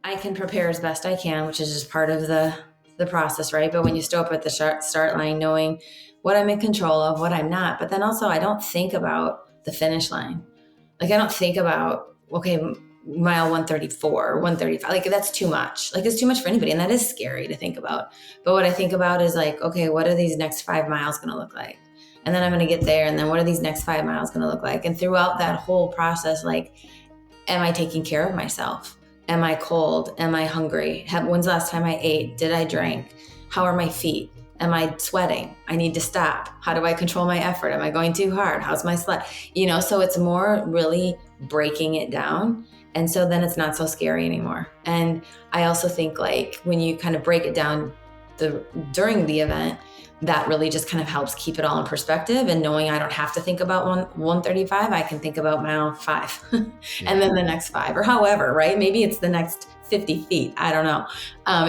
I can prepare as best I can, which is just part of the process, right? But when you start up at the start line, knowing what I'm in control of, what I'm not, but then also I don't think about the finish line. Like I don't think about, okay, mile 134, 135, like that's too much. Like it's too much for anybody. And that is scary to think about. But what I think about is like, okay, what are these next 5 miles going to look like? And then I'm going to get there. And then what are these next 5 miles going to look like? And throughout that whole process, like, am I taking care of myself? Am I cold? Am I hungry? When's the last time I ate? Did I drink? How are my feet? Am I sweating? I need to stop. How do I control my effort? Am I going too hard? How's my sweat? So it's more really breaking it down. And so then it's not so scary anymore. And I also think like when you kind of break it down during the event, that really just kind of helps keep it all in perspective, and knowing I don't have to think about 135, I can think about mile 5 and then the next 5 or however, right? Maybe it's the next 50 feet. I don't know.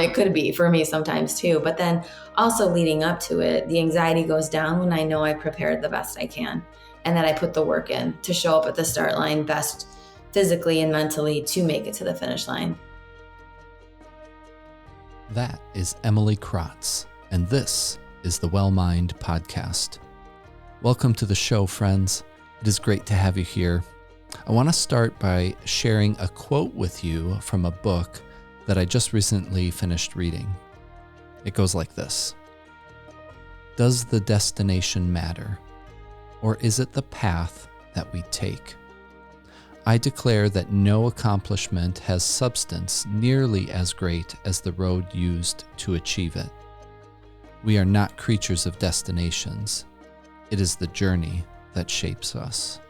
It could be for me sometimes too, but then also leading up to it, the anxiety goes down when I know I prepared the best I can and that I put the work in to show up at the start line best physically and mentally to make it to the finish line. That is Emily Kratz, and this is the Well Mind Podcast. Welcome to the show, friends. It is great to have you here. I want to start by sharing a quote with you from a book that I just recently finished reading. It goes like this: "Does the destination matter, or is it the path that we take? I declare that no accomplishment has substance nearly as great as the road used to achieve it. We are not creatures of destinations. It is the journey that shapes us.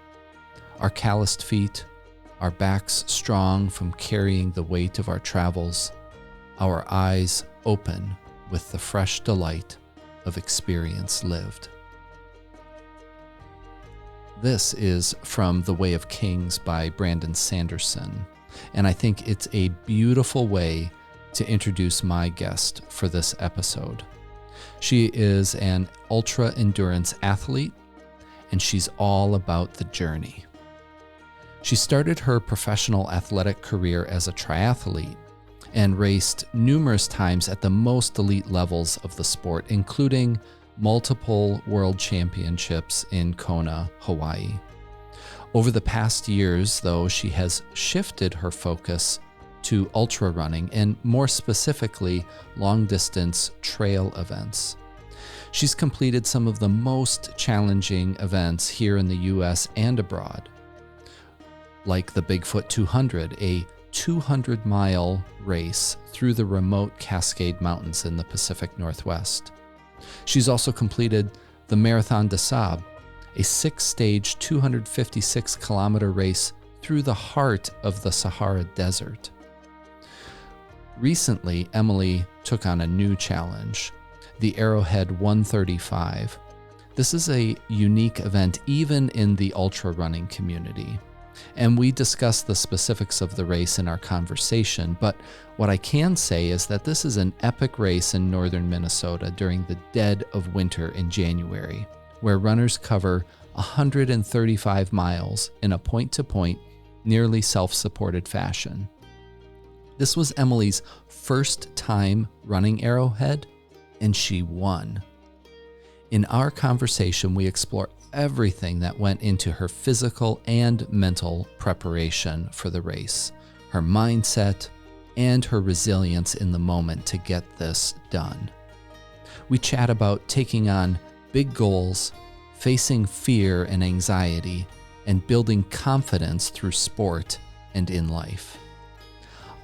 Our calloused feet, our backs strong from carrying the weight of our travels, our eyes open with the fresh delight of experience lived." This is from The Way of Kings by Brandon Sanderson, and I think it's a beautiful way to introduce my guest for this episode. She is an ultra-endurance athlete, and she's all about the journey. She started her professional athletic career as a triathlete and raced numerous times at the most elite levels of the sport, including multiple world championships in Kona, Hawaii. Over the past years, though, she has shifted her focus to ultra running and more specifically long-distance trail events. She's completed some of the most challenging events here in the US and abroad, like the Bigfoot 200, a 200-mile race through the remote Cascade Mountains in the Pacific Northwest. She's also completed the Marathon des Sables, a 6-stage 256-kilometer race through the heart of the Sahara Desert. Recently, Emily took on a new challenge, the Arrowhead 135. This is a unique event even in the ultra running community, and we discussed the specifics of the race in our conversation, but what I can say is that this is an epic race in northern Minnesota during the dead of winter in January, where runners cover 135 miles in a point-to-point, nearly self-supported fashion. This was Emily's first time running Arrowhead, and she won. In our conversation, we explore everything that went into her physical and mental preparation for the race, her mindset, and her resilience in the moment to get this done. We chat about taking on big goals, facing fear and anxiety, and building confidence through sport and in life.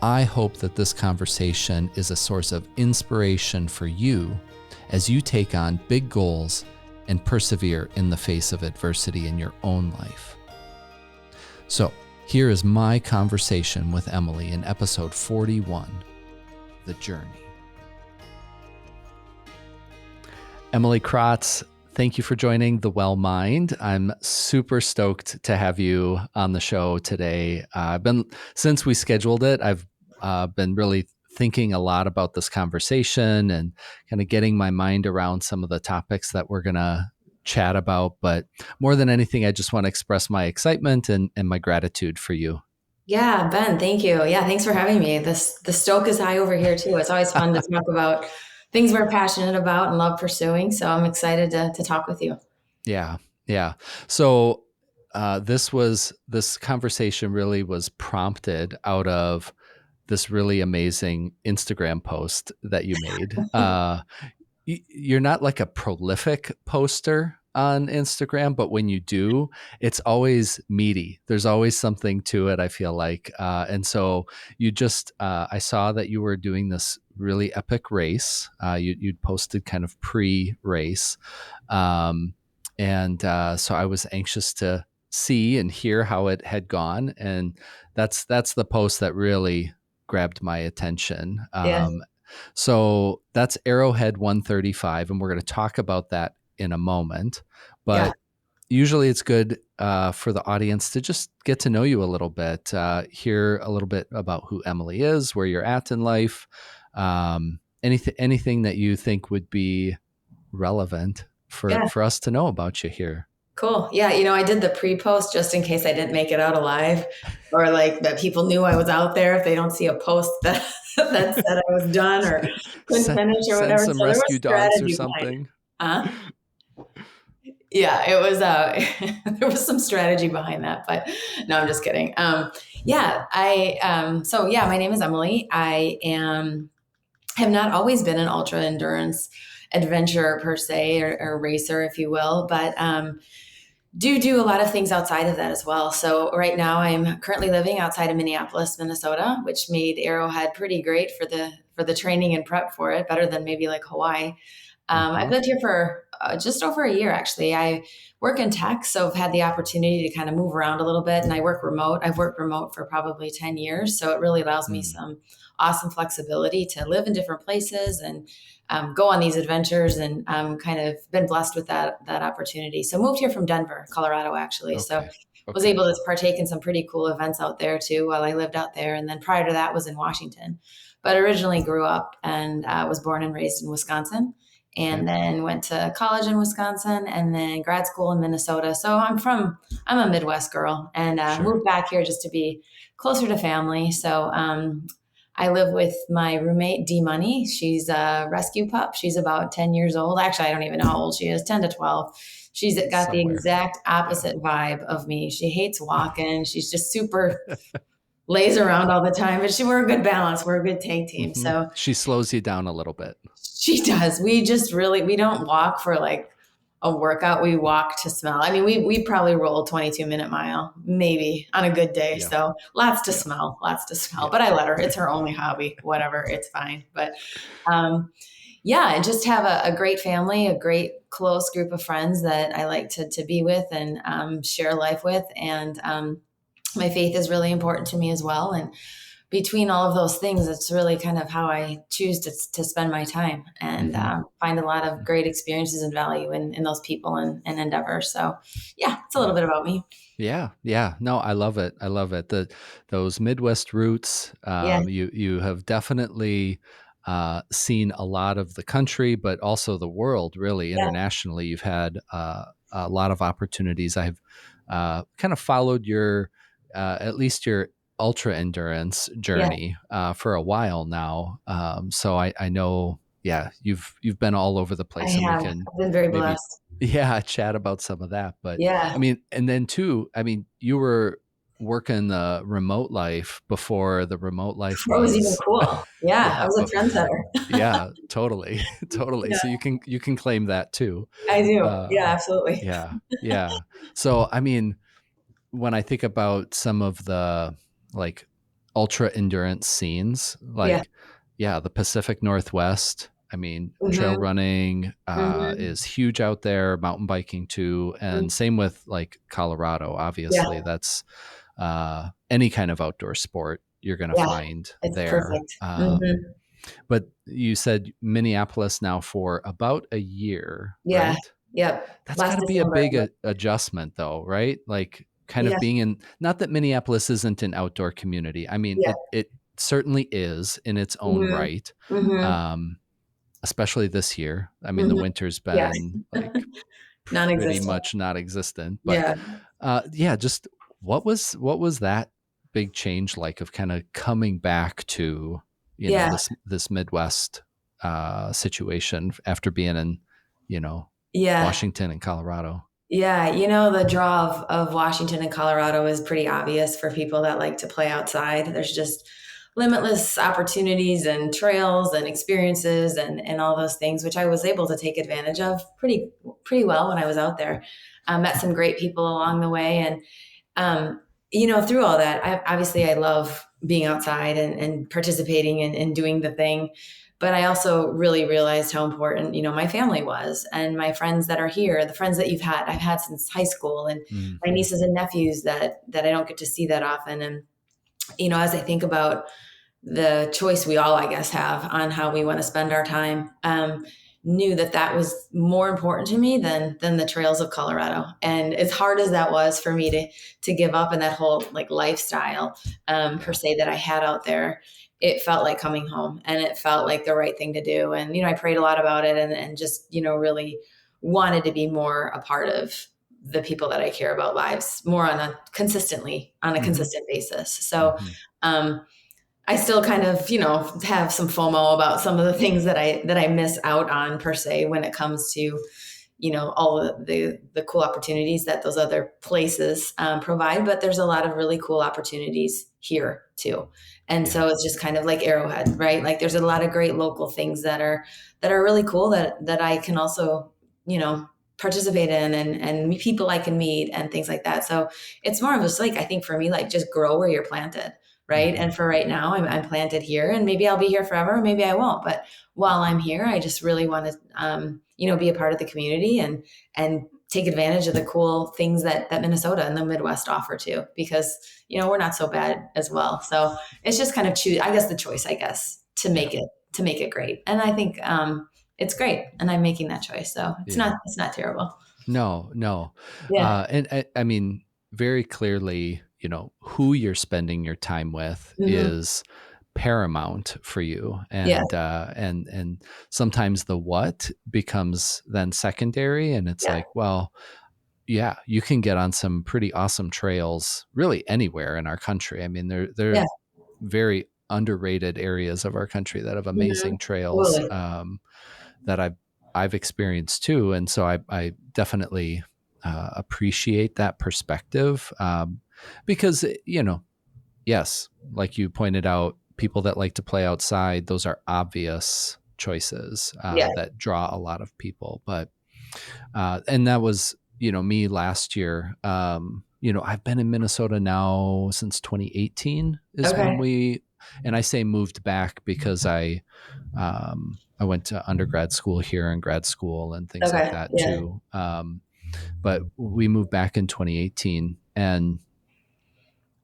I hope that this conversation is a source of inspiration for you as you take on big goals and persevere in the face of adversity in your own life. So, here is my conversation with Emily in episode 41, The Journey. Emily Kratz, thank you for joining The Well Mind. I'm super stoked to have you on the show today. Since we scheduled it, I've been really thinking a lot about this conversation and kind of getting my mind around some of the topics that we're going to chat about. But more than anything, I just want to express my excitement and my gratitude for you. Yeah, Ben, thank you. Yeah, thanks for having me. The stoke is high over here too. It's always fun to talk about things we're passionate about and love pursuing. So I'm excited to talk with you. Yeah, yeah. So this conversation really was prompted out of this really amazing Instagram post that you made. You're not like a prolific poster on Instagram, but when you do, it's always meaty. There's always something to it, I feel like. And so I saw that you were doing this really epic race. You'd posted kind of pre race. Um, and so I was anxious to see and hear how it had gone. And that's the post that really grabbed my attention. Yeah, So that's Arrowhead 135, and we're going to talk about that in a moment. yeah, But usually it's good for the audience to just get to know you a little bit, hear a little bit about who Emily is, where you're at in life, anything that you think would be relevant yeah. for us to know about you here. Cool. Yeah, I did the pre-post just in case I didn't make it out alive or like that people knew I was out there if they don't see a post that that said I was done or couldn't finish or Send whatever. some So there was rescue dogs or strategy behind it. something. Huh? Yeah, it was there was some strategy behind that, but no, I'm just kidding. Yeah, I so yeah, my name is Emily. I am have not always been an ultra endurance adventurer per se or racer, if you will, but do a lot of things outside of that as well. So right now I'm currently living outside of Minneapolis, Minnesota, which made Arrowhead pretty great for the training and prep for it, better than maybe like Hawaii. I've Uh-huh. lived here for just over a year, actually. I work in tech, so I've had the opportunity to kind of move around a little bit, and I work remote. I've worked remote for probably 10 years, so it really allows me Mm, some awesome flexibility to live in different places and go on these adventures, and kind of been blessed with that opportunity. So moved here from Denver, Colorado, actually. So okay. was Okay. able to partake in some pretty cool events out there too while I lived out there. And then prior to that was in Washington, but originally grew up and was born and raised in Wisconsin Okay. and then went to college in Wisconsin and then grad school in Minnesota. So I'm a Midwest girl and Sure. moved back here just to be closer to family. So I live with my roommate, D Money. She's a rescue pup. She's about 10 years old. Actually, I don't even know how old she is, 10 to 12. She's got the Somewhere. exact Yeah. opposite vibe of me. She hates walking. She's just super lays around all the time, but we're a good balance. We're a good tag team. Hmm. So She slows you down a little bit. she does. We just really we don't walk for like a workout. We walk to smell. I mean, we probably roll 22-minute mile, maybe on a good day. Yeah. So lots to Yeah. smell, lots to smell. Yeah. But I let her. It's her only hobby. Whatever, it's fine. But um, yeah, and just have a great family, a great close group of friends that I like to be with and share life with. And my faith is really important to me as well. And between all of those things, it's really kind of how I choose to spend my time and Hmm. find a lot of great experiences and value in those people and endeavors. So, yeah, it's a little Yeah. bit about me. Yeah. Yeah. No, I love it. I love it. Those Midwest roots. Yeah, You have definitely seen a lot of the country, but also the world. Really, yeah, internationally, you've had a lot of opportunities. I've kind of followed your, at least your ultra endurance yeah. journey for a while now. So I know. Yeah, you've been all over the I place, and we have. can I've been very maybe blessed. yeah, chat about some of that. But I Yeah, mean, and then too, I mean, you were working the remote life before the remote life that was even was, cool. Yeah, I yeah, was but a trendsetter. yeah, totally, totally. Yeah, So you can claim that too. I do. Yeah, Uh, absolutely. yeah, yeah. So I mean, when I think about some of the like ultra endurance scenes, Yeah. like yeah, the Pacific Northwest. I mean, trail Hmm. running Hmm. is huge out there, mountain biking too, and same with like Colorado. Yeah, Obviously, that's any kind of outdoor sport you're going to yeah. find It's there. perfect. Hmm. But you said Minneapolis now for about a year, Yeah. right? Yep. That's got Last to be a December. big adjustment, though, right? Like, kind of Yeah. being in. Not that Minneapolis isn't an outdoor community. I mean, Yeah. it certainly is in its own Hmm. right. Hmm. Um, Especially this year. I mean, the Hmm. winter's Yeah. been like pretty Non-existent. much not existent. But Yeah. yeah, just what was that? big change like of kind of coming back to, Yeah. this Midwest situation after being in, you know, Yeah. Washington and Colorado? Yeah, the draw of Washington and Colorado is pretty obvious for people that like to play outside. There's just limitless opportunities and trails and experiences and all those things, which I was able to take advantage of pretty well when I was out there. Met some great people along the way, and um, through all that, I love being outside and participating and doing the thing. But I also really realized how important, my family was and my friends that are here, the friends that I've had since high school, and my Mm-hmm. nieces and nephews that I don't get to see that often. And, as I think about the choice we all, I guess, have on how we want to spend our time, knew that was more important to me than the trails of Colorado. And as hard as that was for me to give up and that whole like lifestyle, per Yeah. se, that I had out there, it felt like coming home and it felt like the right thing to do. And I prayed a lot about it and just really wanted to be more a part of the people that I care about lives more on a Mm-hmm. consistent basis. So Mm-hmm. um, I still kind of, have some FOMO about some of the things that I miss out on per se when it comes to, all of the cool opportunities that those other places provide. But there's a lot of really cool opportunities here too. And Yeah. so it's just kind of like Arrowhead, right? Like there's a lot of great local things that are really cool that I can also, participate in and meet people I can meet and things like that. So it's more of just like, I think for me, like just grow where you're planted. Right. Mm-hmm. And for right now, I'm planted here and maybe I'll be here forever. Maybe I won't. But while I'm here, I just really want to, be a part of the community and take advantage of the cool things that Minnesota and the Midwest offer too, because, we're not so bad as well. So it's just kind of the choice, I guess, to Yeah. make it great. And I think, it's great. And I'm making that choice. So Yeah. it's not terrible. No, no. Yeah. And I mean, very clearly, who you're spending your time with Hmm. is paramount for you. Yeah. And sometimes the what becomes then secondary. And it's Yeah. like, well, yeah, you can get on some pretty awesome trails really anywhere in our country. I mean, there Yeah. are very underrated areas of our country that have Hmm. amazing trails, Totally. that I've experienced too, and so I definitely appreciate that perspective, because yes, like you pointed out, people that like to play outside, those are obvious choices Yeah. that draw a lot of people, but and that was me last year. I've been in Minnesota now since 2018 is when Okay. we, and I say moved back because I went to undergrad school here and grad school and things like Okay. that Yeah. too. But we moved back in 2018, and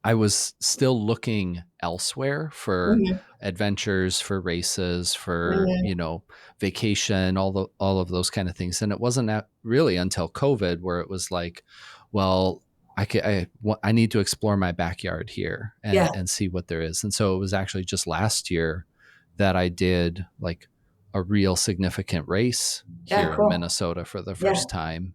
I was still looking elsewhere for Hmm. adventures, for races, for Hmm. vacation, all of those kind of things. And it wasn't really until COVID where it was like, well, I need to explore my backyard here Yeah. and see what there is. And so it was actually just last year that I did like a real significant race Yeah. here in Cool. Minnesota for the Yeah. first time.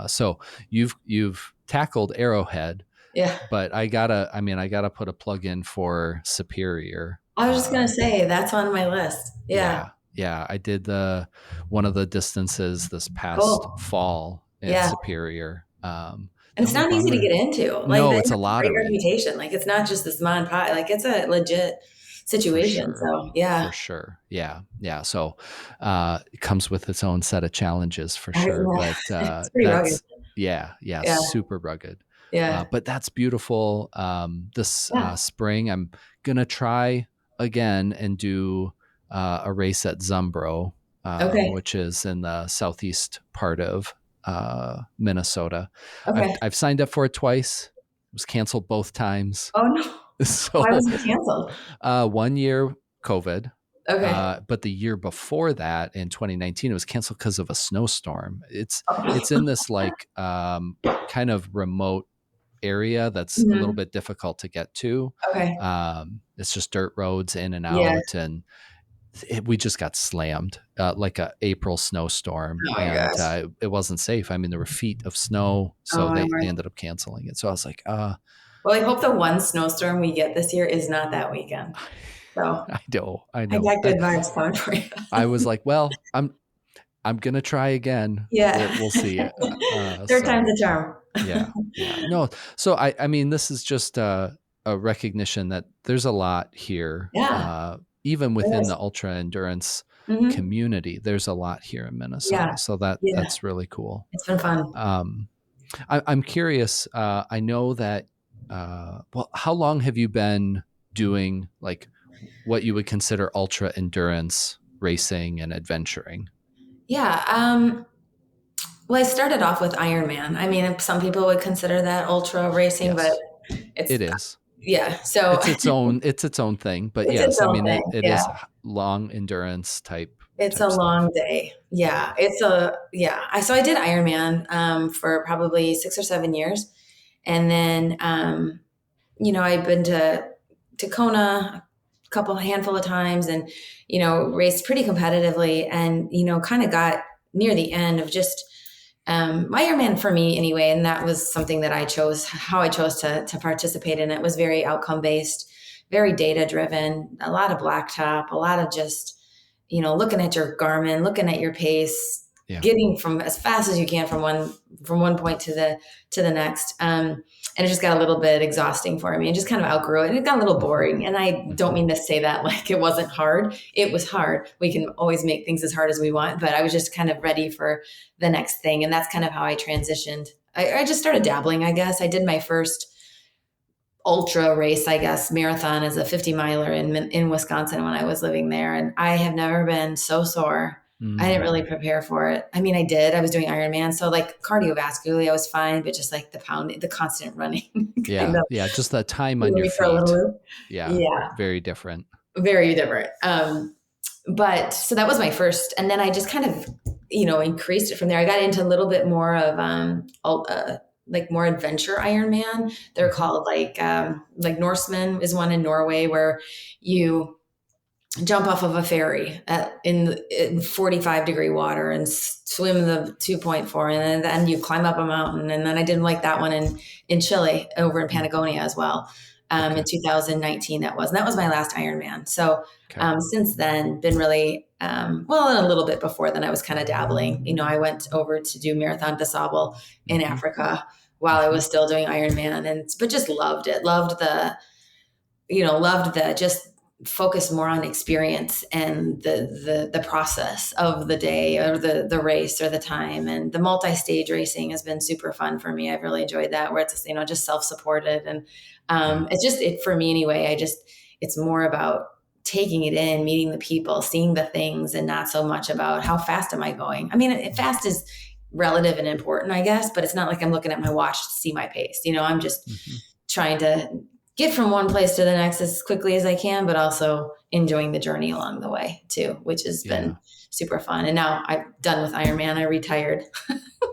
So you've tackled Arrowhead, Yeah. but I gotta put a plug in for Superior. I was just gonna say that's on my list. Yeah. Yeah, yeah, I did the one of the distances this past Cool. fall at Yeah. Superior. And The it's only not easy to bummer, get into. Like they no, have it's a a great lottery. reputation. Like it's not just this mom and pop. Like it's a legit For situation. sure. So yeah. For sure. Yeah. Yeah. So it comes with its own set of challenges for sure. Yeah. But It's pretty rugged. that's, yeah, yeah, Yeah. super rugged. Yeah. But that's beautiful. This Yeah. spring, I'm going to try again and do a race at Zumbro, Okay. which is in the southeast part of Minnesota. Okay. I've signed up for it twice. It was canceled both times. Oh no. Why So was it canceled? 1 year COVID, Okay. but the year before that in 2019 it was canceled because of a snowstorm. It's Oh. in this like kind of remote area that's a little Mhm. bit difficult to get to. Okay. It's just dirt roads in and Yeah. out, and we just got slammed like a April snowstorm, Oh my and gosh. it wasn't safe. I mean, there were feet of snow, Oh so my they word. ended up canceling it. So I was like, Well, I hope the one snowstorm we get this year is not that weekend. So I I know. got good vibes coming for you. I was like, well, I'm gonna try again. Yeah. We'll see. Third time's So a charm. yeah, yeah. No, so I mean, this is just a recognition that there's a lot here. Yeah. Even There within is. the ultra endurance Hmm. community, there's a lot here in Yeah. Minnesota. So Yeah. that's really cool. It's been fun. Um, I'm curious. I know that. Well, how long have you been doing like what you would consider ultra endurance racing and adventuring? Yeah. Well, I started off with Ironman. I mean, some people would consider that ultra racing, but Yes, it's, it is. yeah. So It's its own thing. But it's its yes, I own mean thing. it Yeah. is long endurance It's a type stuff. long day. Yeah. So I did Ironman, for probably 6 or 7 years. And then, I've been to Kona a handful of times and, raced pretty competitively and, kind of got near the end of just, Ironman for me anyway. And that was something that how I chose to participate in. It was very outcome based, very data driven, a lot of blacktop, a lot of just, looking at your Garmin, looking at your pace, Yeah. getting from as fast as you can from one point to the next. And it just got a little bit exhausting for me and just kind of outgrew it. And it got a little boring. And I don't Hmm. mean to say that like it wasn't hard. It was hard. We can always make things as hard as we want, but I was just kind of ready for the next thing. And that's kind of how I transitioned. I just started dabbling, I guess. I did my first ultra race, I guess, marathon as a 50 miler in Wisconsin when I was living there. And I have never been so sore. I didn't really Mm. prepare for it. I mean, I did. I was doing Ironman. So like cardiovascularly, I was fine, but just like the constant running kind Yeah, of yeah. Just the time on threw your me for a little feet. loop. Yeah, Yeah, very different. very different. But so that was my first. And then I just kind of, increased it from there. I got into a little bit more of, like more adventure Ironman. They're Hmm. called like Norseman is one in Norway where you jump off of a ferry in 45-degree water and swim the 2.4 and then you climb up a mountain. And then I did like that one in Chile over in Mm. Patagonia as well. In Okay. 2019 that was my last Ironman. So Okay. since then been really well, a little bit before then I was kind of dabbling. I went over to do Marathon des Sables in Hmm. Africa while I Hmm. was still doing Ironman, but just loved it. Loved the just focus more on experience and the process of the day or the race or the time. And the multi-stage racing has been super fun for me. I've really enjoyed that, where it's just self-supported. And Yeah. it's just it for me anyway. It's more about taking it in, meeting the people, seeing the things, and not so much about how fast am I going. I mean, fast is relative and important, I guess, but it's not like I'm looking at my watch to see my pace. I'm just Hmm. trying to get from one place to the next as quickly as I can, but also enjoying the journey along the way too, which has been Yeah. super fun. And now I'm done with Ironman. I retired.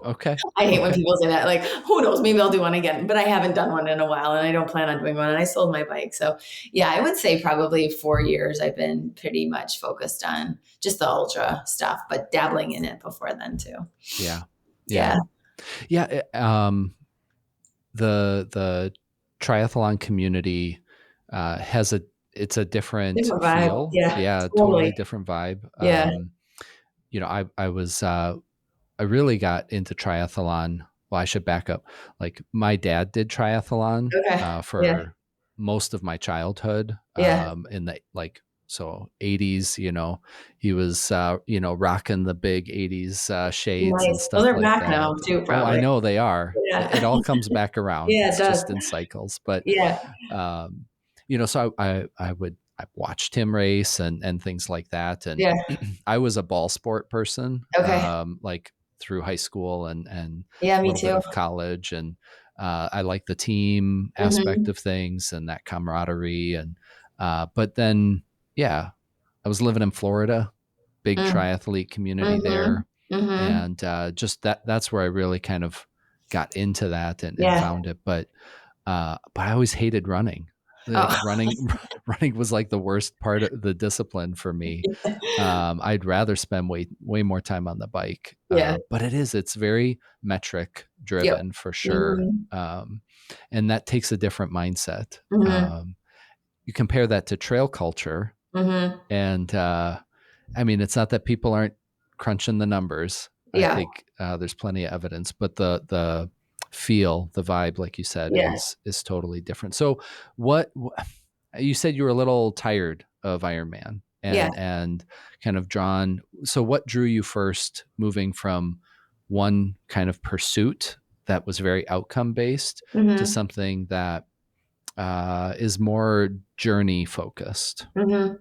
Okay. I hate when Okay. people say that. Like, who knows? Maybe I'll do one again, but I haven't done one in a while, and I don't plan on doing one. And I sold my bike, so yeah, I would say probably 4 years. I've been pretty much focused on just the ultra stuff, but dabbling in it before then too. Yeah. Yeah, Yeah. Yeah. The triathlon community has it's a different different vibe. feel. Yeah, Yeah, totally totally. different vibe. Yeah. I really got into triathlon. Well, I should back up. Like my dad did triathlon Okay. Yeah. for most of my childhood. Yeah. In the so 80s. He was rocking the big 80s shades and Nice. Those stuff are like back that. now too, Oh, I probably. know they are. It Yeah. all comes back around. Yeah, it It's does. just in cycles. But Yeah. um, so I watched him race and things like that. And Yeah. I was a ball sport person, Okay. like through high school and Yeah, a me little bit too. of college. And I like the team aspect Mhm. of things and that camaraderie. And but then, yeah, I was living in Florida, big Mm. triathlete community Mhm. there, Mhm. and just that's where I really kind of got into that and Yeah. found it. But I always hated running. Like Oh, running was like the worst part of the discipline for me. I'd rather spend way more time on the bike. yeah. But it's very metric Yep. driven for sure. Mm-hmm. And that takes a different mindset. Mm-hmm. You compare that to trail culture, Mm-hmm. and I mean, it's not that people aren't crunching the numbers. I Yeah. think there's plenty of evidence, but the feel, the vibe, like you said, Yeah. is totally different. So, what you said you were a little tired of Ironman Yeah. and kind of drawn. So, what drew you first, moving from one kind of pursuit that was very outcome based to Mm-hmm. something that is more journey focused? Mm-hmm.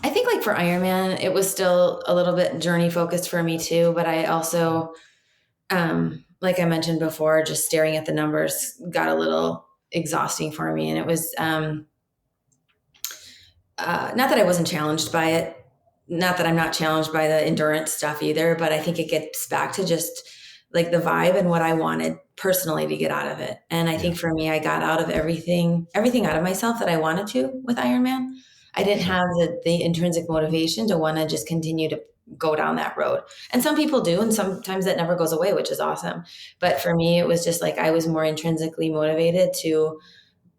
I think like for Ironman, it was still a little bit journey focused for me too, but I also, like I mentioned before, just staring at the numbers got a little exhausting for me. And it was, not that I wasn't challenged by it, not that I'm not challenged by the endurance stuff either, but I think it gets back to just like the vibe and what I wanted personally to get out of it. And I Yeah, think for me, I got out of everything out of myself that I wanted to with Ironman. I didn't sure. have the intrinsic motivation to want to just continue to go down that road. And some people do, and sometimes that never goes away, which is awesome. But for me, it was just like I was more intrinsically motivated to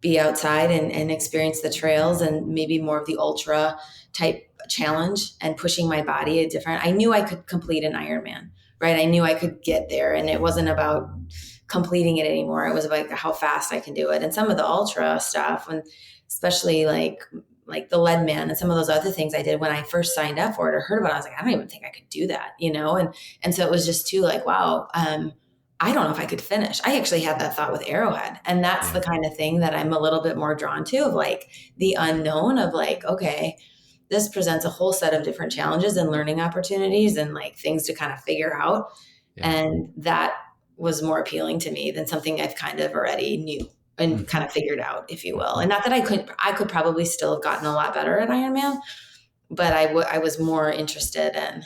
be outside and experience the trails and maybe more of the ultra type challenge and pushing my body a different. I knew I could complete an Ironman, right? I knew I could get there, and it wasn't about completing it anymore. It was about how fast I can do it. And some of the ultra stuff, and especially like the lead man and some of those other things I did when I first signed up for it or heard about it, I was like, I don't even think I could do that, you know? And so it was just too like, wow, I don't know if I could finish. I actually had that thought with Arrowhead. And that's the Yeah, kind of thing that I'm a little bit more drawn to, of like the unknown of like, okay, this presents a whole set of different challenges and learning opportunities and like things to kind of figure out. yeah. And that was more appealing to me than something I've kind of already knew and Hmm. kind of figured out, if you will. Hmm. And not that I could probably still have gotten a lot better at Ironman, but I was more interested in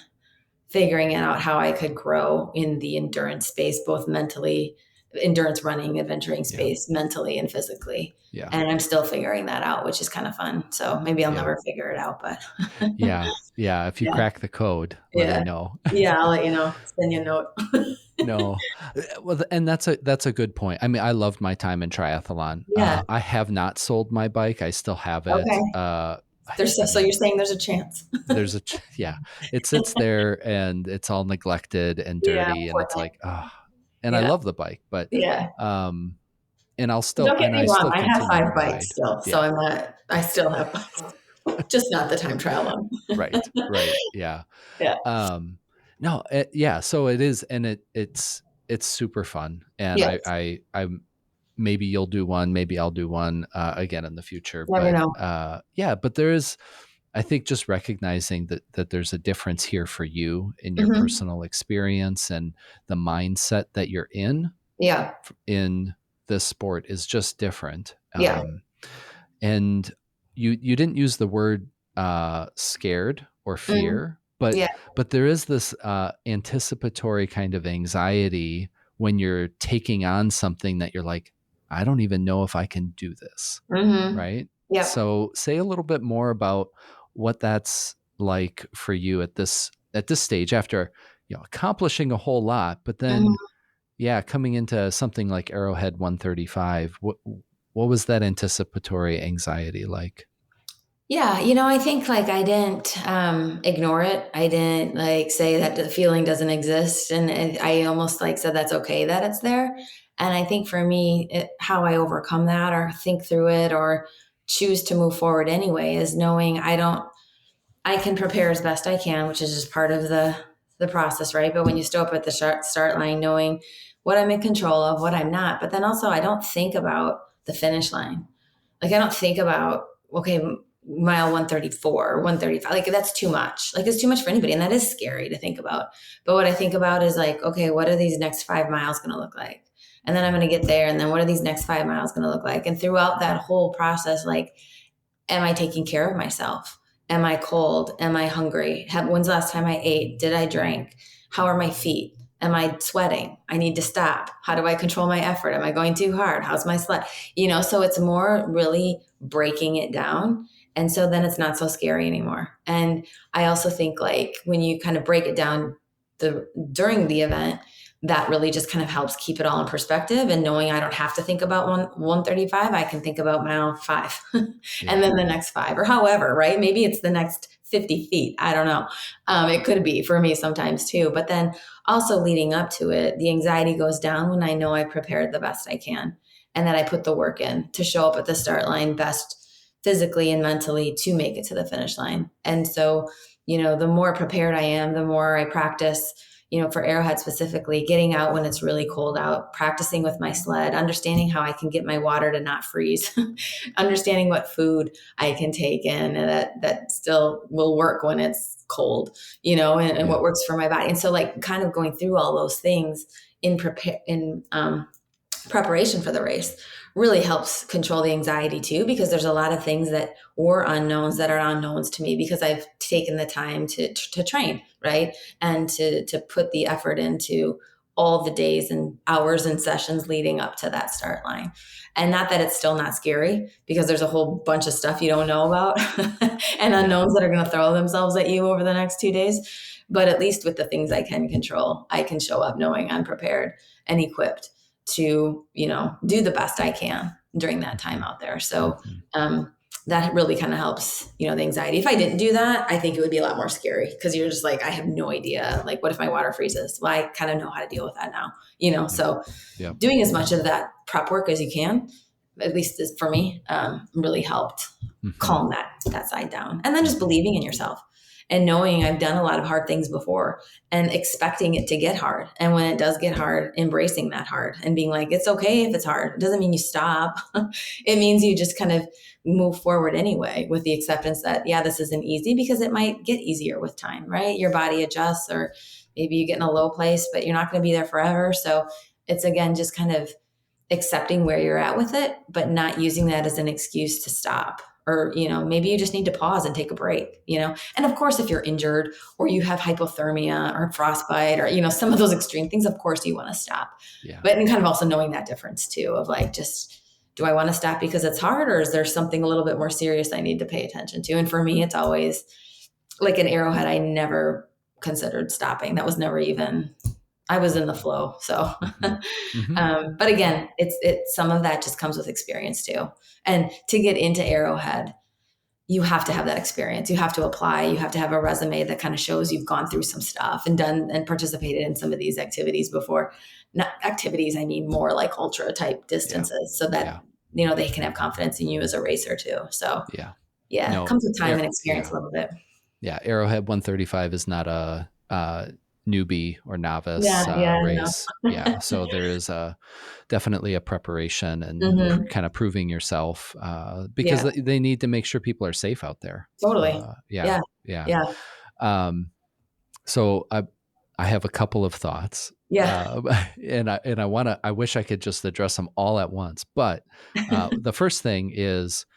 figuring out how I could grow in the endurance space, both mentally, endurance running, adventuring Yeah, space, mentally and physically. yeah, And I'm still figuring that out, which is kind of fun. So maybe I'll yeah, never figure it out, but yeah, yeah. If you yeah, crack the code, let me yeah, know. yeah. I'll let you know. Send you a note. No, well, and that's a good point. I mean, I loved my time in triathlon. Yeah. I have not sold my bike. I still have it. Okay. I So you're mean, saying there's a chance. yeah, it sits there and it's all neglected and Yeah. dirty, and Poor it's thing. like, oh, and I Yeah. love the bike, but Yeah. um, and Don't get I me wrong. still I have continue to 5 bikes ride. still. So Yeah, I still have bikes, just not the time trial one. right, right, yeah. Yeah. Um, no, yeah. So it is, and it's super fun, and Yes. I maybe you'll do one, maybe I'll do one again in the future, Never but know. yeah. But there is, I think, just recognizing that there's a difference here for you in your Hmm. personal experience and the mindset that you're Yeah. in this sport is just different. Yeah. And you didn't use the word scared or Mhm. fear, Yeah. but there is this anticipatory kind of anxiety when you're taking on something that you're like, I don't even know if I can do this, Hmm. right? Yep. So say a little bit more about what that's like for you at this stage after accomplishing a whole lot, but then Hmm. yeah, coming into something like Arrowhead 135, what was that anticipatory anxiety like? Yeah. I think like I didn't ignore it. I didn't like say that the feeling doesn't exist. And I almost like said that's okay that it's there. And I think for me, how I overcome that or think through it or choose to move forward anyway is knowing I can prepare as best I can, which is just part of the process, right? But when you stop at the start line, knowing what I'm in control of, what I'm not, but then also I don't think about the finish line. Like I don't think about okay, mile 134, 135. Like that's too much. Like it's too much for anybody, and that is scary to think about. But what I think about is like, okay, what are these next 5 miles going to look like? And then I'm going to get there, and then what are these next 5 miles going to look like? And throughout that whole process, like am I taking care of myself? Am I cold? Am I hungry? When's the last time I ate? Did I drink? How are my feet? Am I sweating? I need to stop. How do I control my effort? Am I going too hard? How's my sweat? So it's more really breaking it down. And so then it's not so scary anymore. And I also think like when you kind of break it down during the event, that really just kind of helps keep it all in perspective, and knowing I don't have to think about 135, I can think about mile 5 and then the next 5 or however, right? Maybe it's the next 50 feet. I don't know. It could be for me sometimes too. But then also leading up to it, the anxiety goes down when I know I prepared the best I can and that I put the work in to show up at the start line best physically and mentally to make it to the finish line. And so, the more prepared I am, the more I practice, for Arrowhead specifically, getting out when it's really cold out, practicing with my sled, understanding how I can get my water to not freeze, understanding what food I can take in and that still will work when it's cold, and what works for my body. And so like kind of going through all those things in preparation for the race really helps control the anxiety too, because there's a lot of things that were unknowns that are unknowns to me because I've taken the time to train, right? And to put the effort into all the days and hours and sessions leading up to that start line. And not that it's still not scary, because there's a whole bunch of stuff you don't know about and unknowns that are going to throw themselves at you over the next 2 days. But at least with the things I can control, I can show up knowing I'm prepared and equipped to, do the best I can during that time out there. So that really kind of helps, the anxiety. If I didn't do that, I think it would be a lot more scary, because you're just like, I have no idea. Like, what if my water freezes? Well, I kind of know how to deal with that now, so doing as much of that prep work as you can, at least for me, really helped calm that side down. And then just believing in yourself and knowing I've done a lot of hard things before and expecting it to get hard. And when it does get hard, embracing that hard and being like, it's okay if it's hard. It doesn't mean you stop. It means you just kind of move forward anyway, with the acceptance that, this isn't easy, because it might get easier with time, right? Your body adjusts, or maybe you get in a low place, but you're not going to be there forever. So it's, again, just kind of accepting where you're at with it, but not using that as an excuse to stop. Or, maybe you just need to pause and take a break, and of course, if you're injured or you have hypothermia or frostbite or, some of those extreme things, of course you want to stop. But and kind of also knowing that difference too, of like, just, do I want to stop because it's hard, or is there something a little bit more serious I need to pay attention to? And for me, it's always like an Arrowhead. I never considered stopping. That was never even, I was in the flow. So, but again, it's some of that just comes with experience too. And to get into Arrowhead, you have to have that experience. You have to apply. You have to have a resume that kind of shows you've gone through some stuff and done and participated in some of these activities before. Not activities, I mean more like ultra type distances, so that they can have confidence in you as a racer too. So it comes with time and experience a little bit. Yeah, Arrowhead 135 is not a newbie or novice race. No. So there is definitely a preparation and kind of proving yourself, because they need to make sure people are safe out there. Totally. So I have a couple of thoughts. And I wish I could just address them all at once. But the first thing is,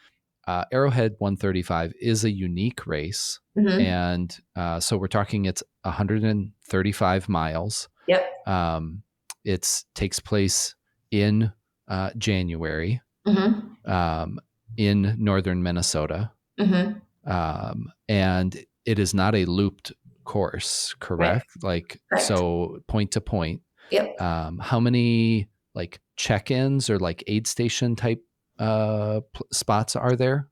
Arrowhead 135 is a unique race. And so we're talking, it's 135 miles. It takes place in January in northern Minnesota. And it is not a looped course, correct? Correct. So point to point. How many like check-ins or like aid station type spots are there?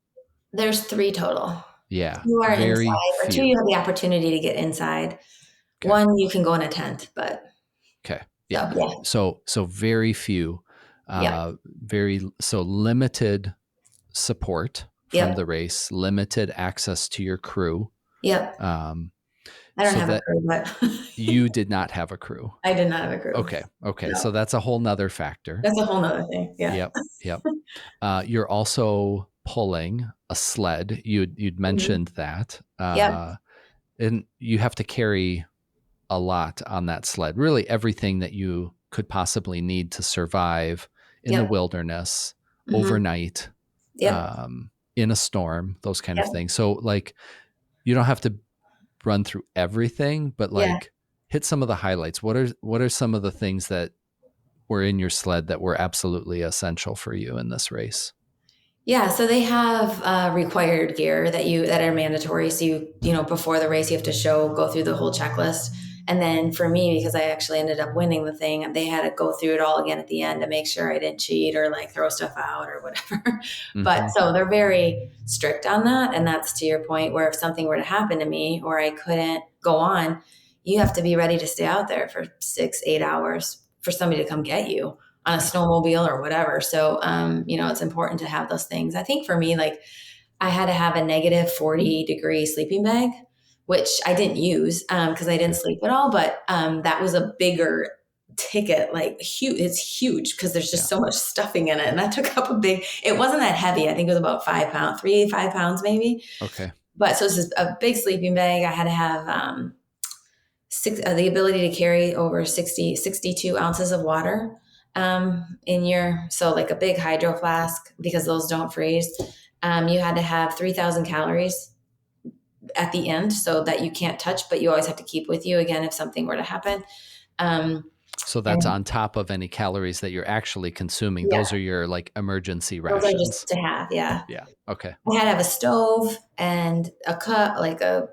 There's 3 total. Yeah. 2 are inside, or 2 you have the opportunity to get inside. Okay. 1 you can go in a tent, but So very few. So limited support from the race, limited access to your crew. I don't have a crew, but you did not have a crew. I did not have a crew. Okay. No. So that's a whole nother factor. That's a whole nother thing. Yep. You're also pulling a sled. You'd mentioned that. And you have to carry a lot on that sled. Really everything that you could possibly need to survive in the wilderness overnight, in a storm, those kind of things. So like, you don't have to run through everything, but like hit some of the highlights. What are some of the things that were in your sled that were absolutely essential for you in this race? Yeah, so they have required gear that are mandatory. So before the race, you have to go through the whole checklist. And then for me, because I actually ended up winning the thing, they had to go through it all again at the end to make sure I didn't cheat or like throw stuff out or whatever. But Mm-hmm. so they're very strict on that. And that's to your point where if something were to happen to me or I couldn't go on, you have to be ready to stay out there for 6, 8 hours for somebody to come get you on a Yeah. snowmobile or whatever. So, it's important to have those things. I think for me, like I had to have a -40-degree sleeping bag, which I didn't use because I didn't Okay. sleep at all. But that was a bigger ticket, like huge. It's huge because there's just Yeah. so much stuffing in it. And that took up it wasn't that heavy. I think it was about 5 pounds, 5 pounds maybe. Okay. But so this is a big sleeping bag. I had to have the ability to carry over 62 ounces of water so like a big hydro flask because those don't freeze. You had to have 3,000 calories at the end so that you can't touch, but you always have to keep with you again if something were to happen. So that's And on top of any calories that you're actually consuming. yeah, Those are your like emergency those are just rations. to have. Yeah. Yeah. Okay. I had to have a stove and a cup, like a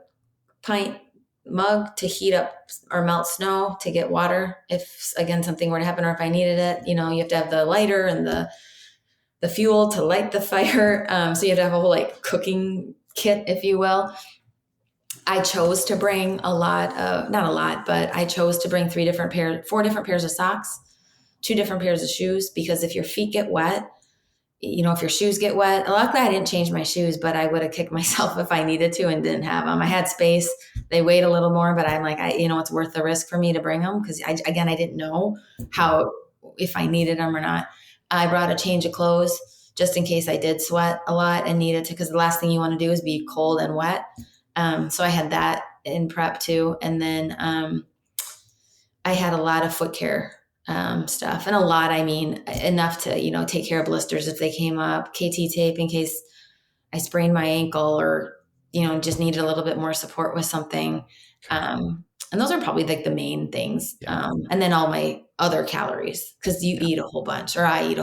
pint mug to heat up or melt snow to get water if again something were to happen or if I needed it. You have to have the lighter and the fuel to light the fire. So you have to have a whole like cooking kit, if you will. I chose to bring not a lot, but I chose to bring 4 different pairs of socks, 2 different pairs of shoes, because if your feet get wet, if your shoes get wet, luckily I didn't change my shoes, but I would have kicked myself if I needed to and didn't have them. I had space. They weighed a little more, but I'm like, it's worth the risk for me to bring them because I didn't know if I needed them or not. I brought a change of clothes just in case I did sweat a lot and needed to, because the last thing you want to do is be cold and wet. So I had that in prep too. And then I had a lot of foot care stuff, and a lot, I mean, enough to, take care of blisters if they came up, KT tape in case I sprained my ankle or, just needed a little bit more support with something. Okay. And those are probably like the main things. Yeah. And then all my other calories, because you eat a whole bunch, or I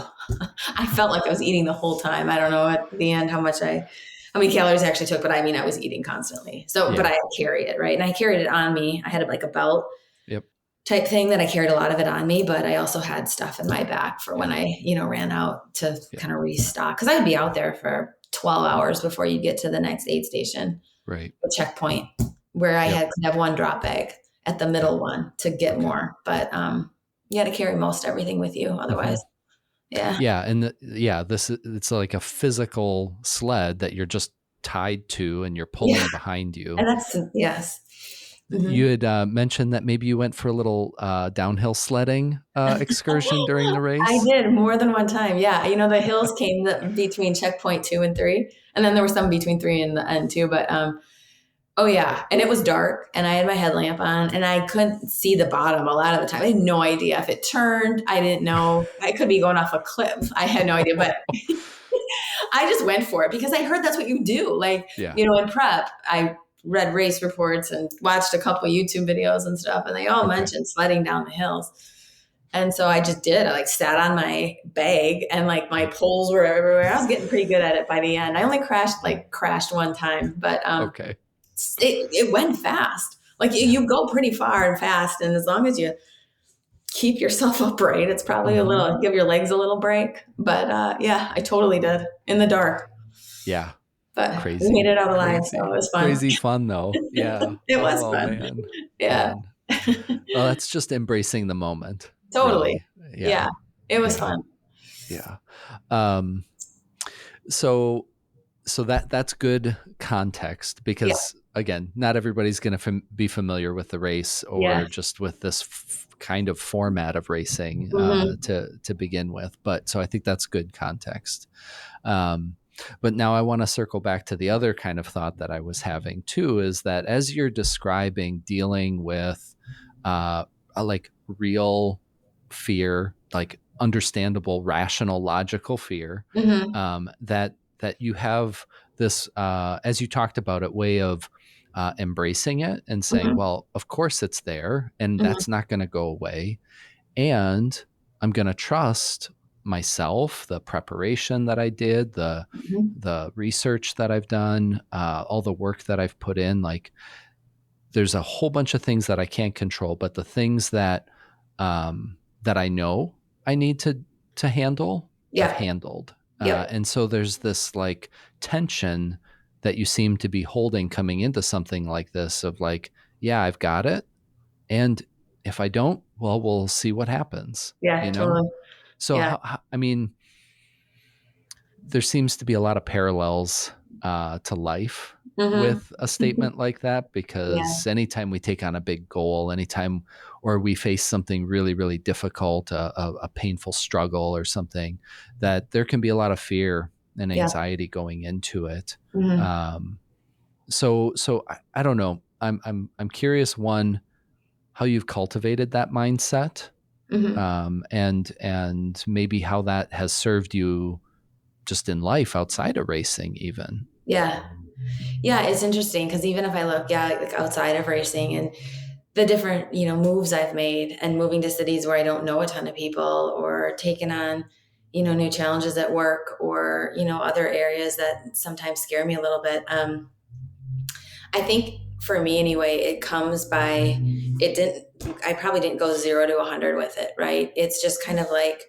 felt like I was eating the whole time. I don't know at the end how many calories I actually took, but I mean, I was eating constantly. So, but I carry it, right? And I carried it on me. I had like a belt. Yep. Type thing that I carried a lot of it on me, but I also had stuff in my back for when I, ran out to kind of restock. Cause I'd be out there for 12 hours before you get to the next aid station, Right. a checkpoint where I could have one drop bag at the middle one to get more. But, you had to carry most everything with you. Otherwise, yeah. Yeah. And it's like a physical sled that you're just tied to and you're pulling behind you. And that's, yes. Mm-hmm. You had mentioned that maybe you went for a little downhill sledding excursion during the race. I did more than one time. Yeah. The hills came between checkpoint 2 and 3. And then there were some between 3 and 2. But oh, yeah. And it was dark and I had my headlamp on and I couldn't see the bottom a lot of the time. I had no idea if it turned. I didn't know. I could be going off a cliff. I had no idea. But I just went for it because I heard that's what you do. Like, in prep, I read race reports and watched a couple YouTube videos and stuff, and they all mentioned sledding down the hills. And so I just did. I like sat on my bag and like my poles were everywhere. I was getting pretty good at it by the end. I only crashed one time, but it went fast. Like you go pretty far and fast, and as long as you keep yourself upright, it's probably give your legs a little break. But I totally did in the dark. Yeah. But crazy. we made it out alive, so it was fun. Crazy fun, though. Yeah. It was fun. Man. Yeah. Man. Well, that's just embracing the moment. Totally. Really. Yeah. It was fun. Yeah. So that's good context because again, not everybody's going to be familiar with the race or just with this kind of format of racing to begin with. But so I think that's good context. But now I want to circle back to the other kind of thought that I was having too, is that as you're describing dealing with like real fear, like understandable, rational, logical fear, that you have this, as you talked about it, way of embracing it and saying, Mhm. well, of course it's there and Mhm. that's not going to go away. And I'm going to trust myself, the preparation that I did, Mhm. the research that I've done, all the work that I've put in. Like, there's a whole bunch of things that I can't control, but the things that I know I need to handle, I've Yep. handled. Yep. And so there's this like tension that you seem to be holding coming into something like this of like, yeah, I've got it. And if I don't, well, we'll see what happens, Yeah, you know? totally. So, Yeah. I mean, there seems to be a lot of parallels to life Mhm. with a statement like that, Yeah. because anytime we take on a big goal, anytime or we face something really, really difficult, a painful struggle or something, that there can be a lot of fear and Yeah. anxiety going into it. Mhm. Um, so I don't know. I'm curious, one, how you've cultivated that mindset, Mhm. and maybe how that has served you just in life outside of racing even. Yeah. Yeah, it's interesting because even if I look, yeah, like outside of racing and the different, moves I've made and moving to cities where I don't know a ton of people or taking on, new challenges at work or, other areas that sometimes scare me a little bit. I think for me anyway, it comes by, I probably didn't go 0 to 100 with it, right? It's just kind of like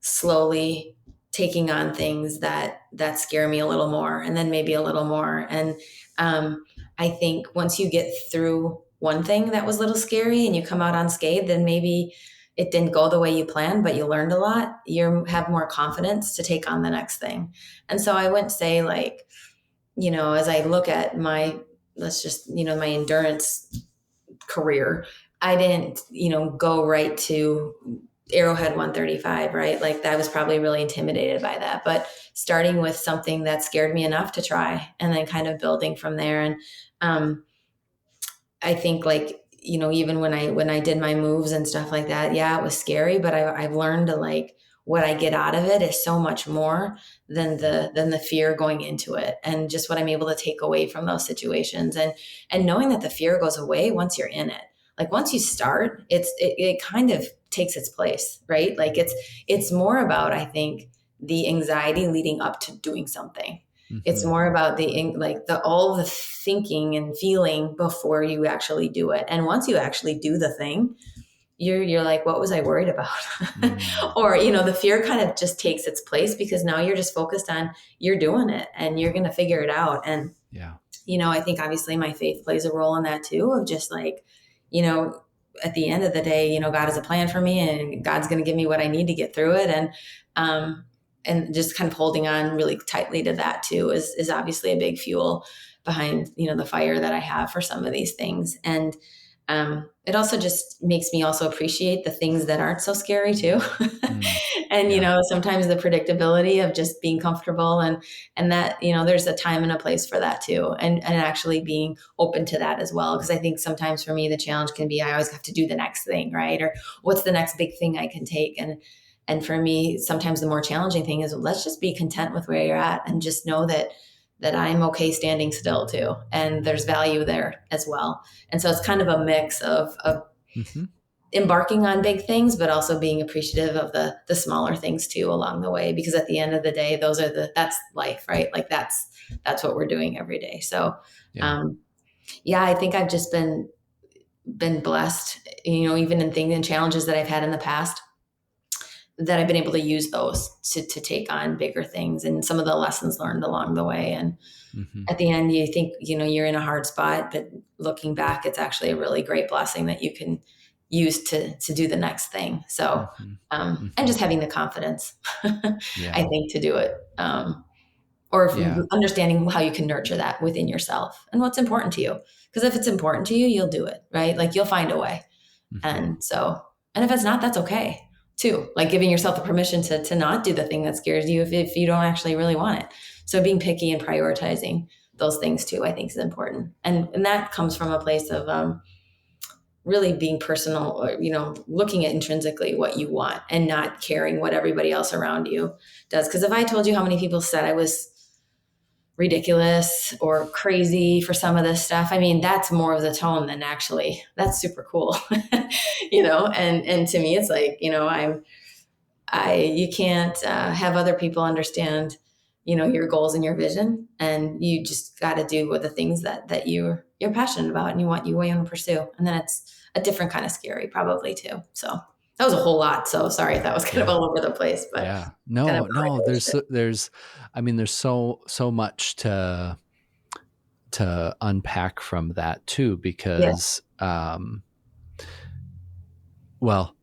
slowly taking on things that scare me a little more and then maybe a little more. And I think once you get through one thing that was a little scary and you come out unscathed, then maybe it didn't go the way you planned, but you learned a lot. You have more confidence to take on the next thing. And so I wouldn't say like, as I look at my, let's just, my endurance career, I didn't, go right to Arrowhead 135, right? Like I was probably really intimidated by that. But starting with something that scared me enough to try and then kind of building from there. And um, I think like, even when I did my moves and stuff like that, yeah, it was scary, but I've learned to like what I get out of it is so much more than the fear going into it and just what I'm able to take away from those situations and knowing that the fear goes away once you're in it. Like once you start, it kind of takes its place, right? Like it's more about, I think, the anxiety leading up to doing something. It's Mm-hmm. more about the all the thinking and feeling before you actually do it. And once you actually do the thing, you're like, what was I worried about? Mm, Or, the fear kind of just takes its place because now you're just focused on you're doing it and you're going to figure it out. And, yeah. I think obviously my faith plays a role in that too, of just like, you know, at the end of the day, God has a plan for me and God's going to give me what I need to get through it. Um, and just kind of holding on really tightly to that too is obviously a big fuel behind, the fire that I have for some of these things. And, it also just makes me also appreciate the things that aren't so scary too. Mm, And, yeah. sometimes the predictability of just being comfortable and that, there's a time and a place for that too. And actually being open to that as well. Cause I think sometimes for me, the challenge can be, I always have to do the next thing, right? Or what's the next big thing I can take? And for me, sometimes the more challenging thing is let's just be content with where you're at and just know that I'm okay standing still too. And there's value there as well. And so it's kind of a mix of Mm-hmm. embarking on big things, but also being appreciative of the smaller things too along the way. Because at the end of the day, that's life, right? Like that's what we're doing every day. So Yeah. um, yeah, I think I've just been blessed, even in things and challenges that I've had in the past that I've been able to use those to take on bigger things and some of the lessons learned along the way. And Mm-hmm. at the end, you think, you're in a hard spot, but looking back, it's actually a really great blessing that you can use to do the next thing. So, Mm-hmm. and Mm-hmm. just having the confidence, I Yeah. think, to do it. Or Yeah. understanding how you can nurture that within yourself and what's important to you. Because if it's important to you, you'll do it, right? Like you'll find a way. Mm-hmm. And so, and if it's not, that's okay too. Like giving yourself the permission to not do the thing that scares you if you don't actually really want it. So being picky and prioritizing those things too, I think is important. And that comes from a place of really being personal or, looking at intrinsically what you want and not caring what everybody else around you does. Because if I told you how many people said I was ridiculous or crazy for some of this stuff. I mean, that's more of the tone than actually that's super cool, and to me, it's like, you can't have other people understand, your goals and your vision, and you just got to do what the things that you're passionate about and you want to pursue. And then it's a different kind of scary probably too. So that was a whole lot. So sorry if that was kind of all over the place, but Yeah. kind of No, I mean, there's so much to unpack from that too, yeah, because, well,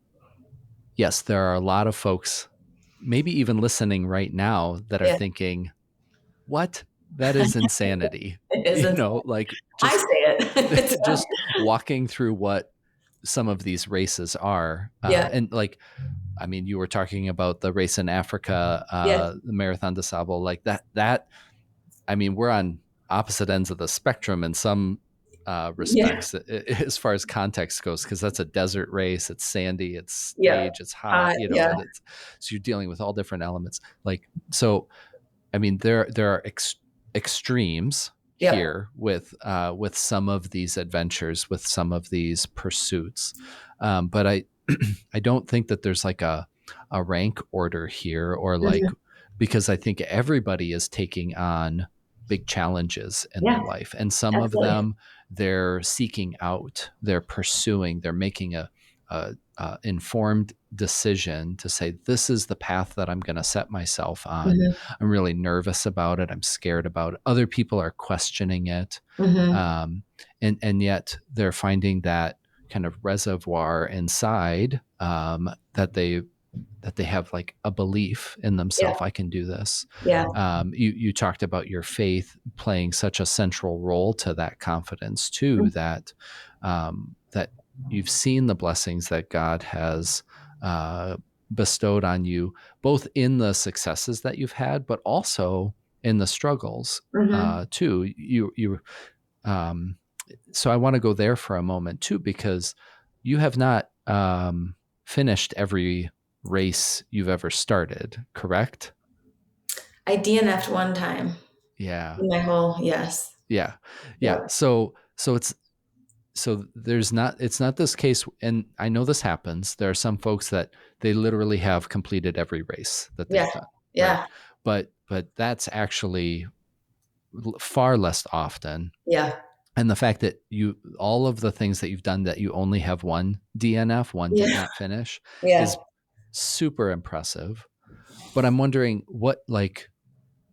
yes, there are a lot of folks, maybe even listening right now, that are yeah, thinking, what? That is insanity. it isn't. Like I say it. It's, just walking through what some of these races are. yeah, And like, I mean, you were talking about the race in Africa, yeah, the Marathon des Sables, like that. I mean, we're on opposite ends of the spectrum in some yeah, respects as far as context goes, because that's a desert race. It's sandy, it's yeah, stage, it's hot, yeah, so you're dealing with all different elements. Like, so, I mean, there are extremes yeah, here with some of these adventures, with some of these pursuits, but I don't think that there's like a rank order here, or like, mhm, because I think everybody is taking on big challenges in their yeah, life, and some of absolutely. them they're seeking out, they're pursuing, they're making a informed decision to say, this is the path that I'm going to set myself on. Hmm. I'm really nervous about it. I'm scared about it. Other people are questioning it. Hmm. Um, and yet they're finding that kind of reservoir inside, that they have like a belief in Yeah, themselves. I can do this. yeah, You talked about your faith playing such a central role to that confidence too, that you've seen the blessings that God has uh, bestowed on you, both in the successes that you've had, but also in the struggles hmm, too. Um, so I want to go there for a moment too, because you have not finished every race you've ever started, correct? I DNF'd one time Yeah, in my whole, yes, yeah, yeah. yeah, So there's not, it's not this case, and I know this happens. There are some folks that they literally have completed every race that yeah, they've done, right? yeah, But that's actually far less often. yeah, And the fact that you, all of the things that you've done, that you only have one DNF, one did yeah, not finish, yeah, is super impressive. But I'm wondering what, like,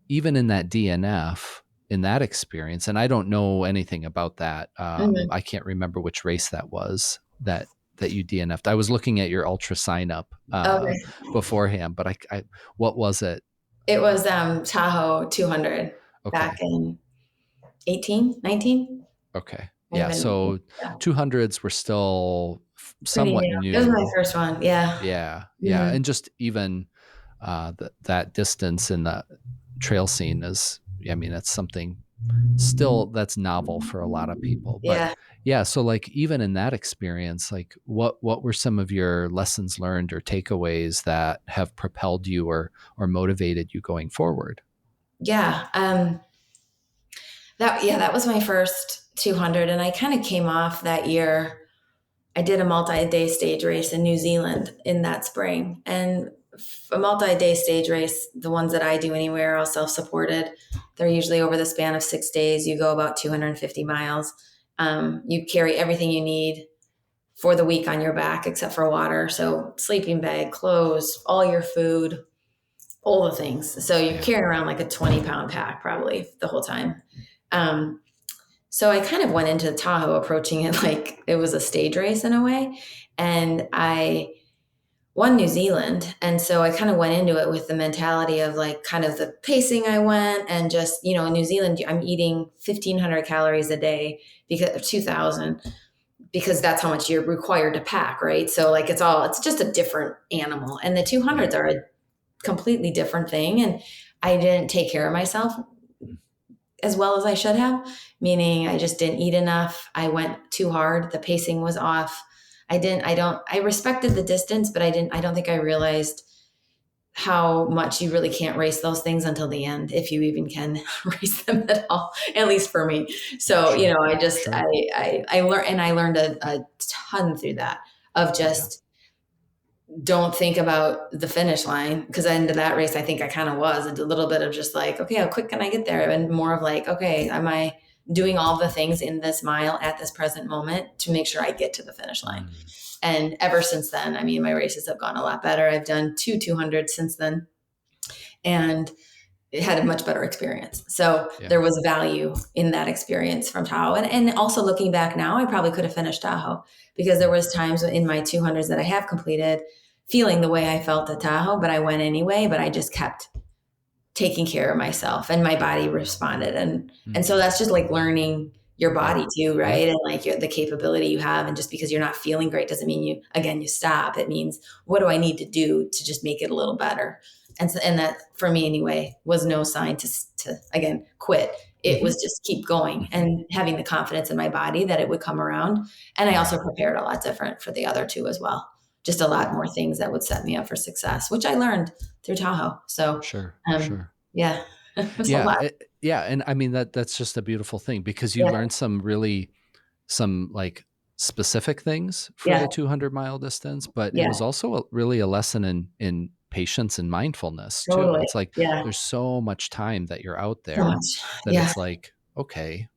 even in that DNF, in that experience, and I don't know anything about that. hmm, I can't remember which race that was that you DNF'd. I was looking at your ultra sign up okay. beforehand, but what was it? It was Tahoe 200 back Okay. in 18, 19. Okay. Might have Yeah. been 19. So Yeah, 200s were still pretty somewhat new. It was my new. first one. Yeah. Yeah. Yeah. Hmm. And just even that distance in the trail scene is, I mean, that's something still that's novel for a lot of people. But Yeah. yeah, so like even in that experience, like what were some of your lessons learned or takeaways that have propelled you or motivated you going forward? Yeah. That was my first 200, and I kind of came off that year. I did a multi-day stage race in New Zealand in that spring, and a multi-day stage race, the ones that I do anywhere, are all self-supported. They're usually over the span of 6 days. You go about 250 miles. You carry everything you need for the week on your back except for water. So sleeping bag, clothes, all your food, all the things. So you're Yeah. carrying around like a 20-pound pack probably the whole time. Um, so I kind of went into Tahoe approaching it like it was a stage race in a way. And I won New Zealand. And so I kind of went into it with the mentality of like kind of the pacing I went, and just, in New Zealand, I'm eating 1,500 calories a day, because 2,000, because that's how much you're required to pack, right? So like it's just a different animal. And the Yeah. 200s are a completely different thing. And I didn't take care of myself as well as I should have, meaning I just didn't eat enough. I went too hard. The pacing was off. I respected the distance, but I don't think I realized how much you really can't race those things until the end, if you even can race them at all, at least for me. So, Sure. I just, Sure. I learned, and I learned a ton through that of Yeah. just don't think about the finish line. Cause into that race, I think I kind of was a little bit of just like, okay, how quick can I get there? And more of like, okay, am I doing all the things in this mile at this present moment to make sure I get to the finish line? Mm. And ever since then, I mean, my races have gone a lot better. I've done 200 since then, and it had a much better experience. So Yeah. there was value in that experience from Tahoe. And also looking back now, I probably could have finished Tahoe, because there was times in my 200s that I have completed feeling the way I felt at Tahoe, but I went anyway, but I just kept taking care of myself and my body responded. And so Mm. that's just like learning your Yeah. body too, Yeah. right? And like the capability you have. And just because you're not feeling great doesn't mean you stop. It means, what do I need to do to just make it a little better? And so, and that for me anyway was no sign to again quit. It Mm-hmm. was just keep going Mm-hmm. and having the confidence in my body that it would come around. And I Yeah. also prepared a lot different for the other two as well. Just a lot more things that would set me up for success, which I learned through Tahoe. So Sure. um, Sure. yeah, it was a Yeah. lot. Yeah. And I mean, that's just a beautiful thing, because you Yeah, learned some like specific things for yeah, the 200-mile distance, but it yeah, was also really a lesson in patience and mindfulness too. totally. It's like Yeah, there's so much time that you're out so there much. that Yeah, it's like, okay,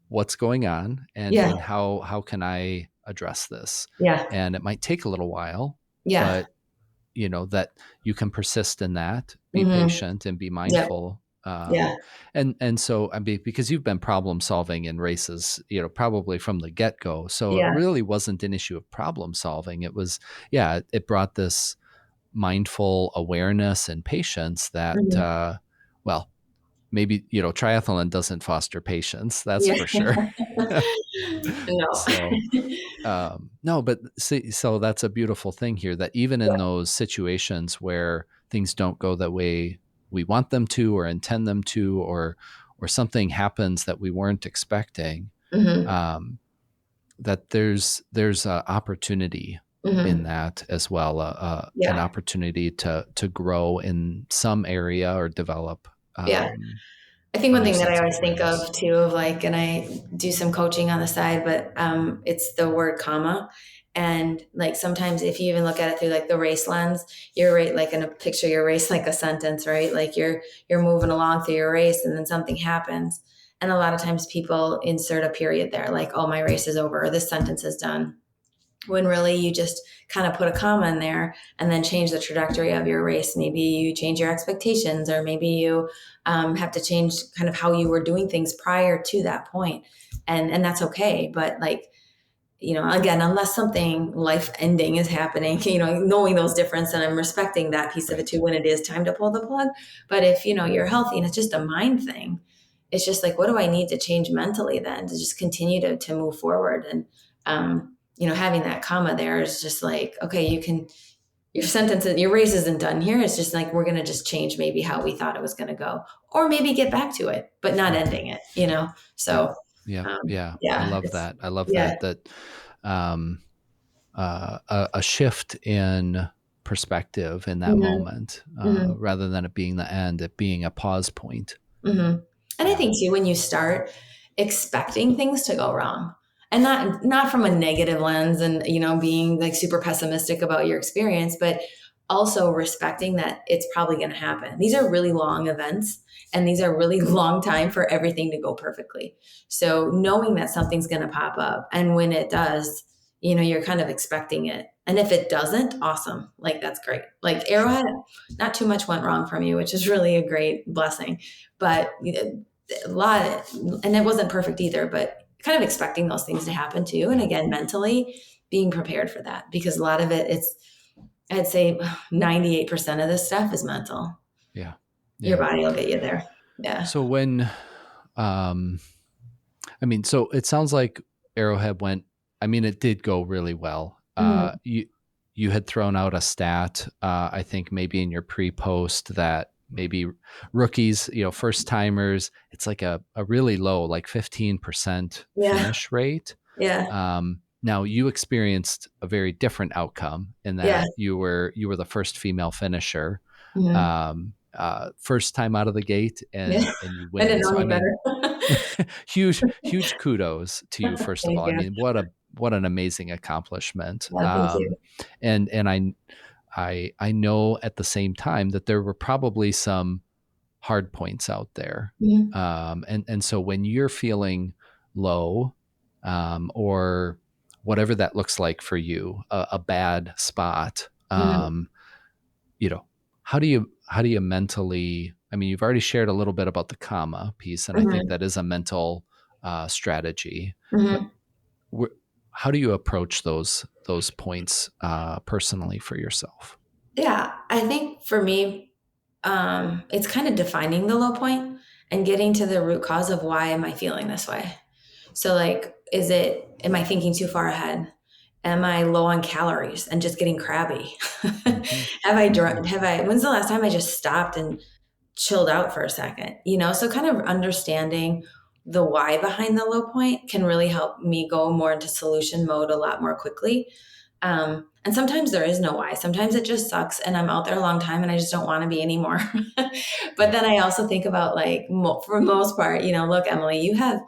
what's going on, yeah, and how can I address this? yeah, And it might take a little while, yeah. but that you can persist in that, be Hmm. patient and be Yep. mindful. Yeah. And so, I mean, because you've been problem solving in races, probably from the get go. So it Yeah. really wasn't an issue of problem solving. It was, yeah, it brought this mindful awareness and patience that, Hmm. well, maybe, triathlon doesn't foster patience. That's Yeah. for sure. No. So, no, but see, so that's a beautiful thing here, that even in Yeah. those situations where things don't go the way we want them to or intend them to, or something happens that we weren't expecting, Hmm. um, that there's a opportunity in Hmm. that as well, an Yeah. opportunity to grow in some area or develop Yeah. I think a one new thing that I sense of always think awareness. of too, of like, and I do some coaching on the side, but it's the word comma. And like sometimes if you even look at it through like the race lens, you're right, like in a picture, your race like a sentence, right? Like you're moving along through your race and then something happens. And a lot of times people insert a period there, like, oh, my race is over, or this sentence is done, when really you just kind of put a comma in there and then change the trajectory of your race. Maybe you change your expectations, or maybe you have to change kind of how you were doing things prior to that point. And that's okay. But like, again, unless something life ending is happening, knowing those difference, and I'm respecting that piece of it Right. too when it is time to pull the plug. But if, you're healthy and it's just a mind thing, it's just like, what do I need to change mentally then to just continue to move forward? And, having that comma there is just like, okay, your sentence, your race isn't done here. It's just like, we're going to just change maybe how we thought it was going to go, or maybe get back to it, but not Mhm. ending it, Yeah. So, Yeah. Yeah. I yeah, love that. I love yeah. that um, a shift in perspective in that Hmm. moment, Hmm. rather than it being the end, it being a pause point. Hmm. And I Yeah. think too, when you start expecting things to go wrong, and not from a negative lens, and being like super pessimistic about your experience, but also respecting that it's probably going to happen. These are really long events, and these are really long time for everything to go perfectly. So knowing that something's going to pop up, and when it does, you're kind of expecting it. And if it doesn't, awesome. Like, that's great. Like Sure. Arrowhead, not too much went wrong for me, which is really a great blessing. But a lot, and it wasn't perfect either, but kind of expecting those things to happen too. And Yeah. again, mentally being prepared for that, because a lot of it, I'd say 98% of this stuff is mental. Yeah. Your Yeah. body will get you there. Yeah. So um, I mean, so it sounds like Arrowhead went, I mean, it did go really well. Hmm. You had thrown out a stat, I think maybe in your pre-post, that maybe rookies, first timers, it's like a really low, like 15% Yeah. finish rate. Yeah. Now you experienced a very different outcome in Yeah. that you were the first female finisher. Mhm. first time out of the gate, Yeah. and you I didn't win. know So I any mean, better. huge kudos to you, first of Thank all. I you. mean, what an amazing accomplishment. Yeah, thank you. And I know at the same time that there were probably some hard points out there. Mhm. And so when you're feeling low, or whatever that looks like for you, a bad spot, Mhm. you know, how do you mentally, I mean, you've already shared a little bit about the comma piece, and I think Mhm. that is a mental strategy, but Mhm. wh- how do you approach those points personally for yourself? Yeah, I think for me, it's kind of defining the low point and getting to the root cause of why am I feeling this way. So, like, am I thinking too far ahead? Am I low on calories and just getting crabby? Hmm. Hmm. When's the last time I just stopped and chilled out for a second? So kind of understanding the why behind the low point can really help me go more into solution mode a lot more quickly. And sometimes there is no why. Sometimes it just sucks and I'm out there a long time and I just don't want to be anymore. But Yeah. then I also think about like for the most part, look, Emily, you have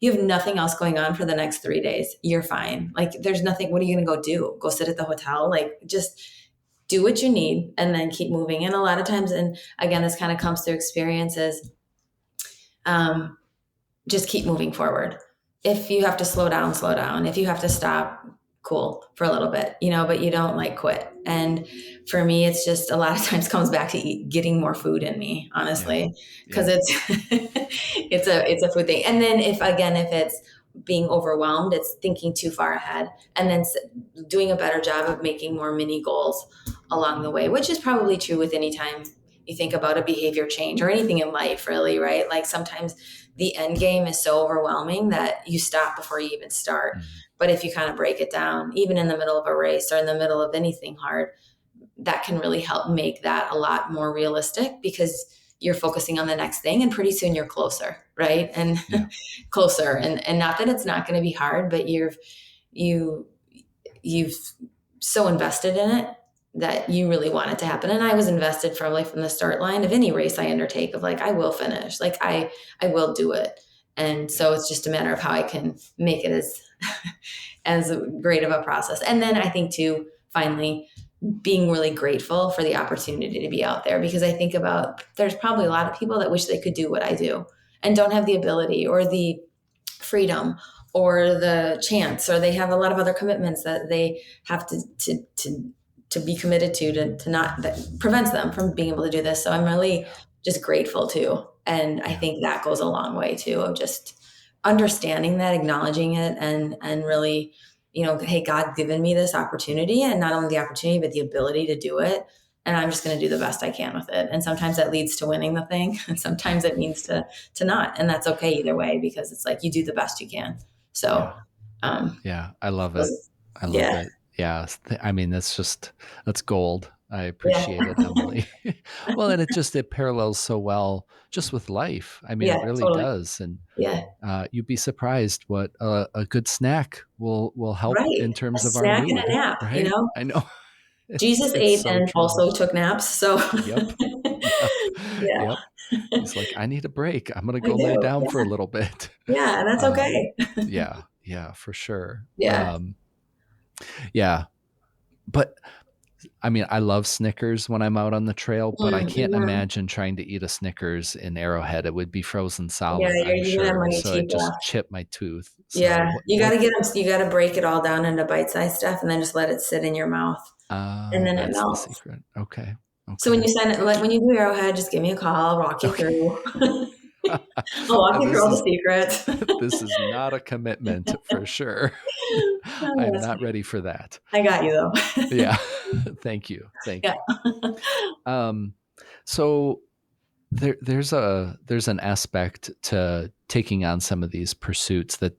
nothing else going on for the next 3 days. You're fine. Like there's nothing. What are you going to go do? Go sit at the hotel? Like just do what you need and then keep moving. And a lot of times, and again, this kind of comes through experiences. Um, just keep moving forward. If you have to slow down, slow down. If you have to stop, cool for a little bit, but you don't like quit. And for me, it's just a lot of times comes back to getting more food in me, Yeah. honestly, because Yeah. it's a food thing. And then if it's being overwhelmed, it's thinking too far ahead, and then doing a better job of making more mini goals along the way, which is probably true with any time you think about a behavior change or anything in life, really, right? Like sometimes the end game is so overwhelming that you stop before you even start. Mhm. But if you kind of break it down, even in the middle of a race or in the middle of anything hard, that can really help make that a lot more realistic because you're focusing on the next thing and pretty soon you're closer, right? And Yeah. closer. And not that it's not going to be hard, but you you've so invested in it that you really want it to happen. And I was invested probably from the start line of any race I undertake of like, I will finish, like I will do it. And Yeah. so it's just a matter of how I can make it as, as great of a process. And then I think too, finally, being really grateful for the opportunity to be out there because I think about there's probably a lot of people that wish they could do what I do and don't have the ability or the freedom or the chance or they have a lot of other commitments that they have to be committed to not that prevents them from being able to do this. So I'm really Yeah. just grateful too, and I Yeah. think that goes a long way too of just understanding that, acknowledging it, and really, hey, God given me this opportunity, and not only the opportunity but the ability to do it, and I'm just going to do the best I can with it. And sometimes that leads to winning the thing, and sometimes it means to not, and that's okay either way because it's like you do the best you can. Yeah. So, um, Yeah. I love it. those- I love yeah, it. Yeah. I mean, that's gold. I yeah, appreciate it, Emily. Well, and it parallels so well just with life. I mean, yeah, it really totally, does. And yeah, you'd be surprised what a good snack will help right. in A terms of our snack and a mood, nap, right? I know. Jesus It's ate so and true. also took naps, so Yep. Yep. yeah, Yep. He's like, I need a break. I'm gonna I go lay do. down for a Yeah, little bit. yeah, and that's Um, okay. yeah, yeah, for sure. Yeah. Yeah. But I mean, I love Snickers when I'm out on the trail, but I can't Mm-hmm. imagine trying to eat a Snickers in Arrowhead. It would be frozen Yeah, solid, I'm you're gonna have sure. money So it teeth just left. chip my tooth. So Yeah, you got what to get them. You got to break it all down into bite-sized stuff, and then just let it sit in your mouth, and then it that's the melts. secret. Okay. So when Okay. you sign it, like when you do Arrowhead, just give me a call. I'll walk you Okay. through. I'll walk you through This all is the secrets. this is not a commitment for sure. Oh, I'm that's not funny. ready for that. I got you though. Yeah. Thank you. Thank Yeah. you. Um, so there's an aspect to taking on some of these pursuits that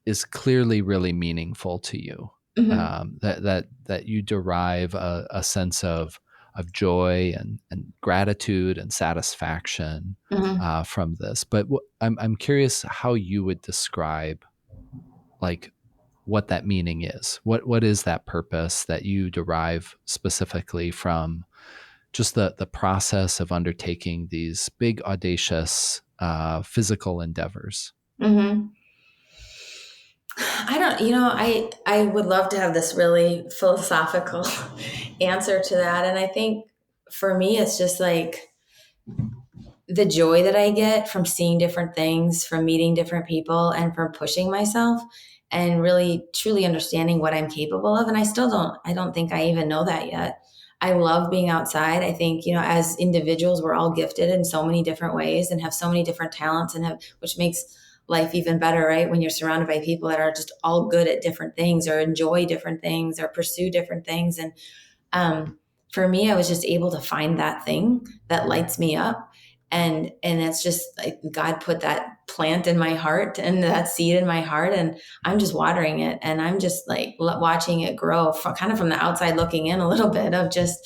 is clearly really meaningful to you. Hmm. That you derive a sense of joy and gratitude and satisfaction Hmm. from this. But I'm curious how you would describe like what that meaning is. What is that purpose that you derive specifically from just the process of undertaking these big, audacious physical endeavors? Hmm. I don't, I would love to have this really philosophical answer to that. And I think for me, it's just like the joy that I get from seeing different things, from meeting different people, and from pushing myself and really truly understanding what I'm capable of. And I don't think I even know that yet. I love being outside. I think, as individuals, we're all gifted in so many different ways and have so many different talents which makes life even better, right? When you're surrounded by people that are just all good at different things or enjoy different things or pursue different things. And for me, I was just able to find that thing that lights me up. And it's just like God put that plant in my heart and that seed in my heart, and I'm just watering it, and I'm just like watching it grow kind of from the outside looking in a little bit of just,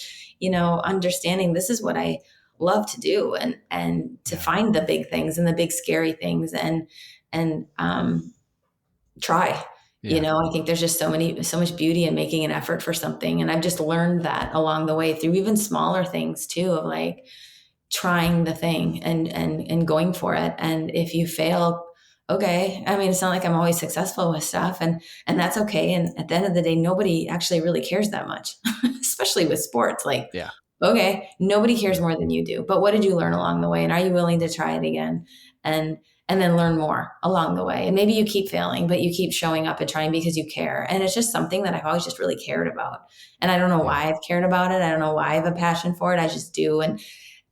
understanding this is what I love to do, and to Yeah. find the big things and the big scary things, and try. Yeah. I think there's just so much beauty in making an effort for something. And I've just learned that along the way through even smaller things too, of like trying the thing and going for it. And if you fail, okay. I mean, it's not like I'm always successful with stuff, and that's okay. And at the end of the day, nobody actually really cares that much, especially with sports. Like, Yeah. okay, nobody cares Yeah. more than you do. But what did you learn along the way? And are you willing to try it again? And then learn more along the way. And maybe you keep failing, but you keep showing up and trying because you care. And it's just something that I've always just really cared about. And I don't know Yeah. why I've cared about it. I don't know why I have a passion for it. I just do. And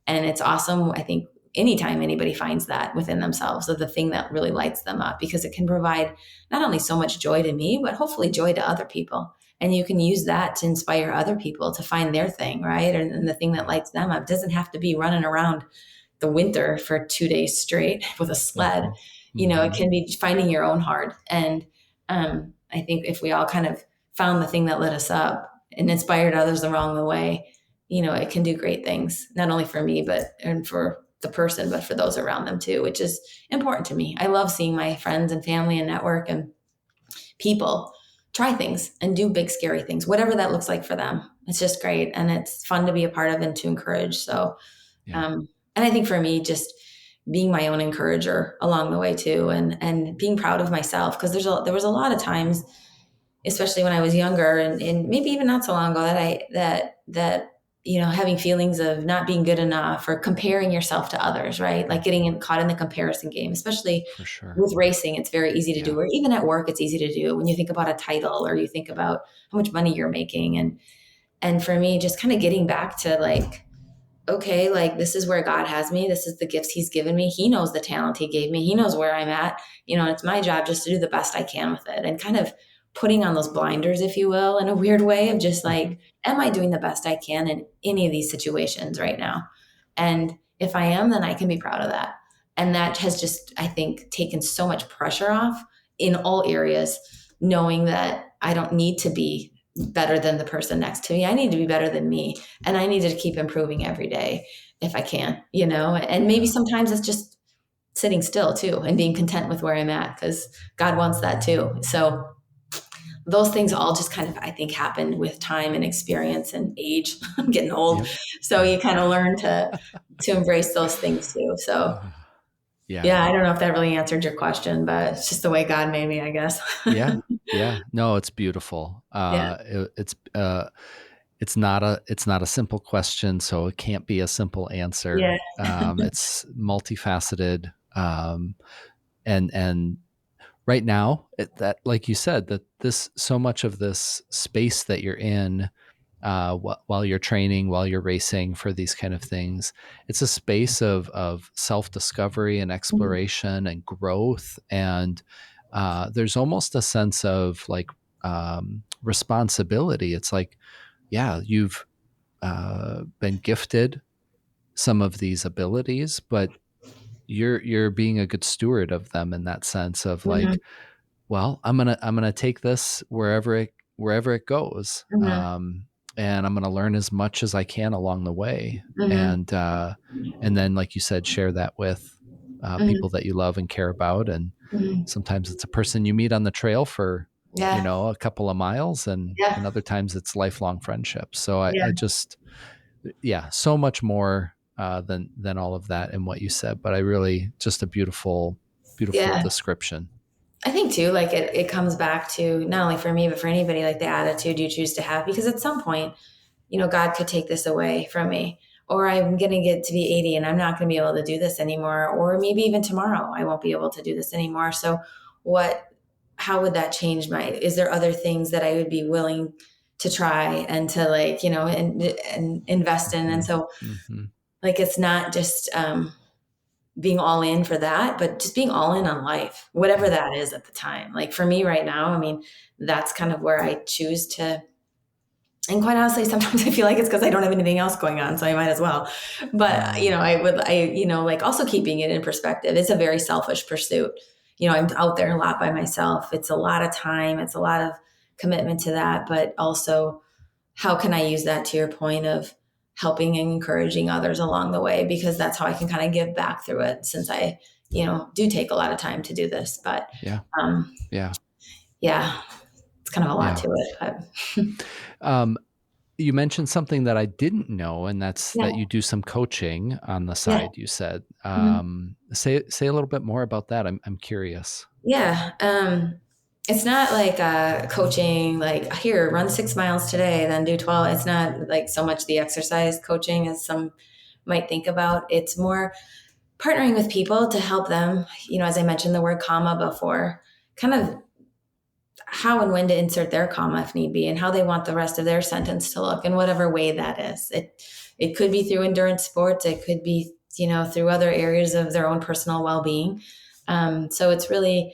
it's awesome. I think anytime anybody finds that within themselves of the thing that really lights them up, because it can provide not only so much joy to me, but hopefully joy to other people. And you can use that to inspire other people to find their thing, right? And the thing that Yeah. lights them up. It doesn't have to be running around the winter for 2 days straight with a sled. Mm-hmm. It Mm-hmm. can be finding your own heart. And I think if we all kind of found the thing that lit us up and inspired others along the way, it can do great things, not only for me, and for the person, but for those around them too, which is important to me. I love seeing my friends and family and network and people try things and do big, scary things, whatever that looks like for them. It's just great. And it's fun to be a part of and to encourage. So, Yeah. and I think for me, just being my own encourager along the way too, and being proud of myself, because there was a lot of times, especially when I was younger, and maybe even not so long ago, that having feelings of not being good enough or comparing yourself to others, right? Like caught in the comparison game, especially For sure. with racing, it's very easy to do, Yeah. or even at work, it's easy to do when you think about a title or you think about how much money you're making. And for me, just kind of getting back to like, okay, like this is where God has me. This is the gifts he's given me. He knows the talent he gave me. He knows where I'm at, and it's my job just to do the best I can with it, and kind of putting on those blinders, if you will, in a weird way of just Mm-hmm. like, am I doing the best I can in any of these situations right now? And if I am, then I can be proud of that. And that has just, I think, taken so much pressure off in all areas, knowing that I don't need to be better than the person next to me. I need to be better than me. And I need to keep improving every day if I can, and maybe Yeah. sometimes it's just sitting still too and being content with where I'm at, because God wants that too. So those things all just kind of, I think, happen with time and experience and age. I'm getting old. Yep. So Yeah. you kind of learn to embrace those things too. So Yeah. yeah, I don't know if that really answered your question, but it's just the way God made me, I guess. Yeah. Yeah. No, it's beautiful. Yeah. It's not a simple question, so it can't be a simple answer. Yeah. It's multifaceted. And right now, that, like you said, that this, so much of this space that you're in, while you're training, while you're racing for these kind of things, it's a space of self discovery and Mhm. exploration and growth. And there's almost a sense of like responsibility. It's like, yeah, you've been gifted some of these abilities, but you're being a good steward of them, in that sense of Mhm. like, well, I'm gonna take this wherever it goes, Mhm. and I'm gonna learn as much as I can along the way, Mhm. and then, like you said, share that with people Mhm. that you love and care about. And Mhm. sometimes it's a person you meet on the trail for Yeah. a couple of miles, and Yeah. other times it's lifelong friendships. So I Yeah. just yeah, so much more than all of that and what you said. But I really just a beautiful, beautiful Yeah. description. I think too, like it comes back to not only for me, but for anybody, like the attitude you choose to have, because at some point, God could take this away from me, or I'm going to get to be 80 and I'm not going to be able to do this anymore. Or maybe even tomorrow, I won't be able to do this anymore. So how would that change is there other things that I would be willing to try and to like, and invest in? And so Mm-hmm. like, it's not just, being all in for that, but just being all in on life, whatever that is at the time. Like for me right now, I mean, that's kind of where I choose to. And quite honestly, sometimes I feel like it's because I don't have anything else going on, so I might as well. But like also keeping it in perspective. It's a very selfish pursuit. I'm out there a lot by myself. It's a lot of time. It's a lot of commitment to that. But also, how can I use that to your point of helping and encouraging others along the way? Because that's how I can kind of give back through it. Since I, do take a lot of time to do this. But Yeah. um, Yeah. yeah, it's kind of a lot Yeah. to it. But You mentioned something that I didn't know, and that's yeah, that you do some coaching on the yeah. side. You said, Mhm. say a little bit more about that. I'm curious. Yeah. It's not like coaching, like here, run 6 miles today, then do 12. It's not like so much the exercise coaching as some might think about. It's more partnering with people to help them, as I mentioned the word comma before, kind of how and when to insert their comma if need be, and how they want the rest of their sentence to look in whatever way that is. It could be through endurance sports, it could be, through other areas of their own personal well-being. So it's really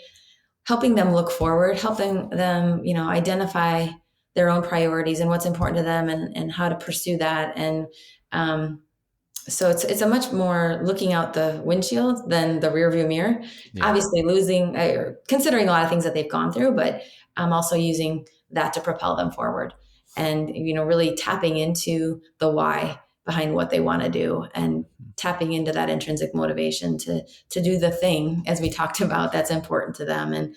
helping them look forward, helping them, identify their own priorities and what's important to them, and how to pursue that. And so it's a much more looking out the windshield than the rear view mirror. Yeah. Obviously, considering a lot of things that they've gone through, but also using that to propel them forward, and really tapping into the why behind what they want to do, and tapping into that intrinsic motivation to do the thing, as we talked about, that's important to them. And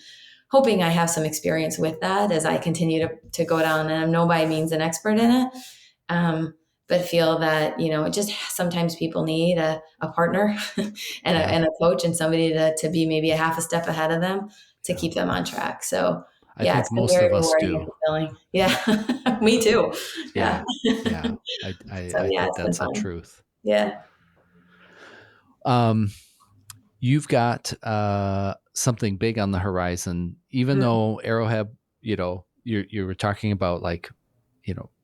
hoping I have some experience with that as I continue to go down. And I'm no by means an expert in it, but feel that, it just sometimes people need a partner and, Yeah. and a coach and somebody to be maybe a half a step ahead of them to Yeah. keep them on track. So I yeah, think it's been most very of us rewarding and do. fulfilling. Yeah. Me too. Yeah. Yeah. Yeah. So I yeah, think it's been that's the fun. truth. Yeah. Um, you've got something big on the horizon, even Mm. though Arrowhead, you were talking about like,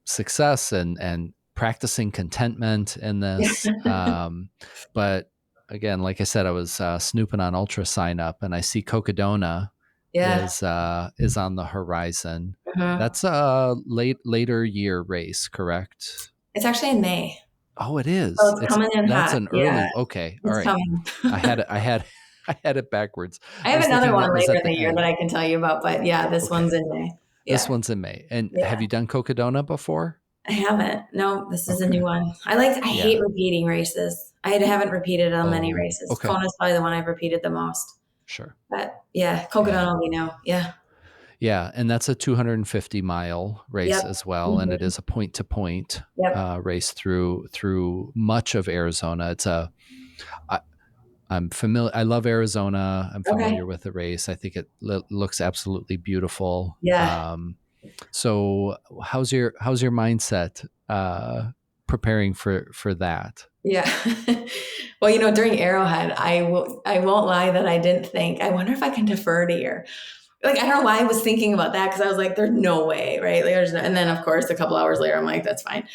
success and practicing contentment in this. But again, like I said, I was snooping on Ultra Sign Up, and I see Cocodona Yeah. is on the horizon. Uh-huh. That's a later year race, correct? It's actually in May. Oh, it So is. it's coming in That's hot. an Yeah. early. Okay, all It's right. coming. I had it. I had it backwards. I I have was another thinking that one was later at in the the year that end. I can tell you about, but yeah, this Okay, one's in May. this Yeah. one's in May. And have Yeah. you done Cocodona before? I haven't. No, this is a Okay. new one. I hate Yeah. repeating races. I haven't repeated on many Oh, races. okay. Kona's probably the one I've repeated the most. Sure. But yeah, Yeah. Cocodona we know. Yeah. Yeah. And that's a 250-mile race Yep. as well. And it Mhm. is a point to point Yep. race through much of Arizona. I, I'm familiar. I love Arizona. I'm Okay. familiar with the race. I think it looks absolutely beautiful. Yeah. So how's your mindset preparing for that? Yeah. Well, during Arrowhead, I won't lie that I didn't think, I wonder if I can defer it a year. Like, I don't know why I was thinking about that, because I was like, there's no way, right? Like, and then of course a couple hours later I'm like, that's fine.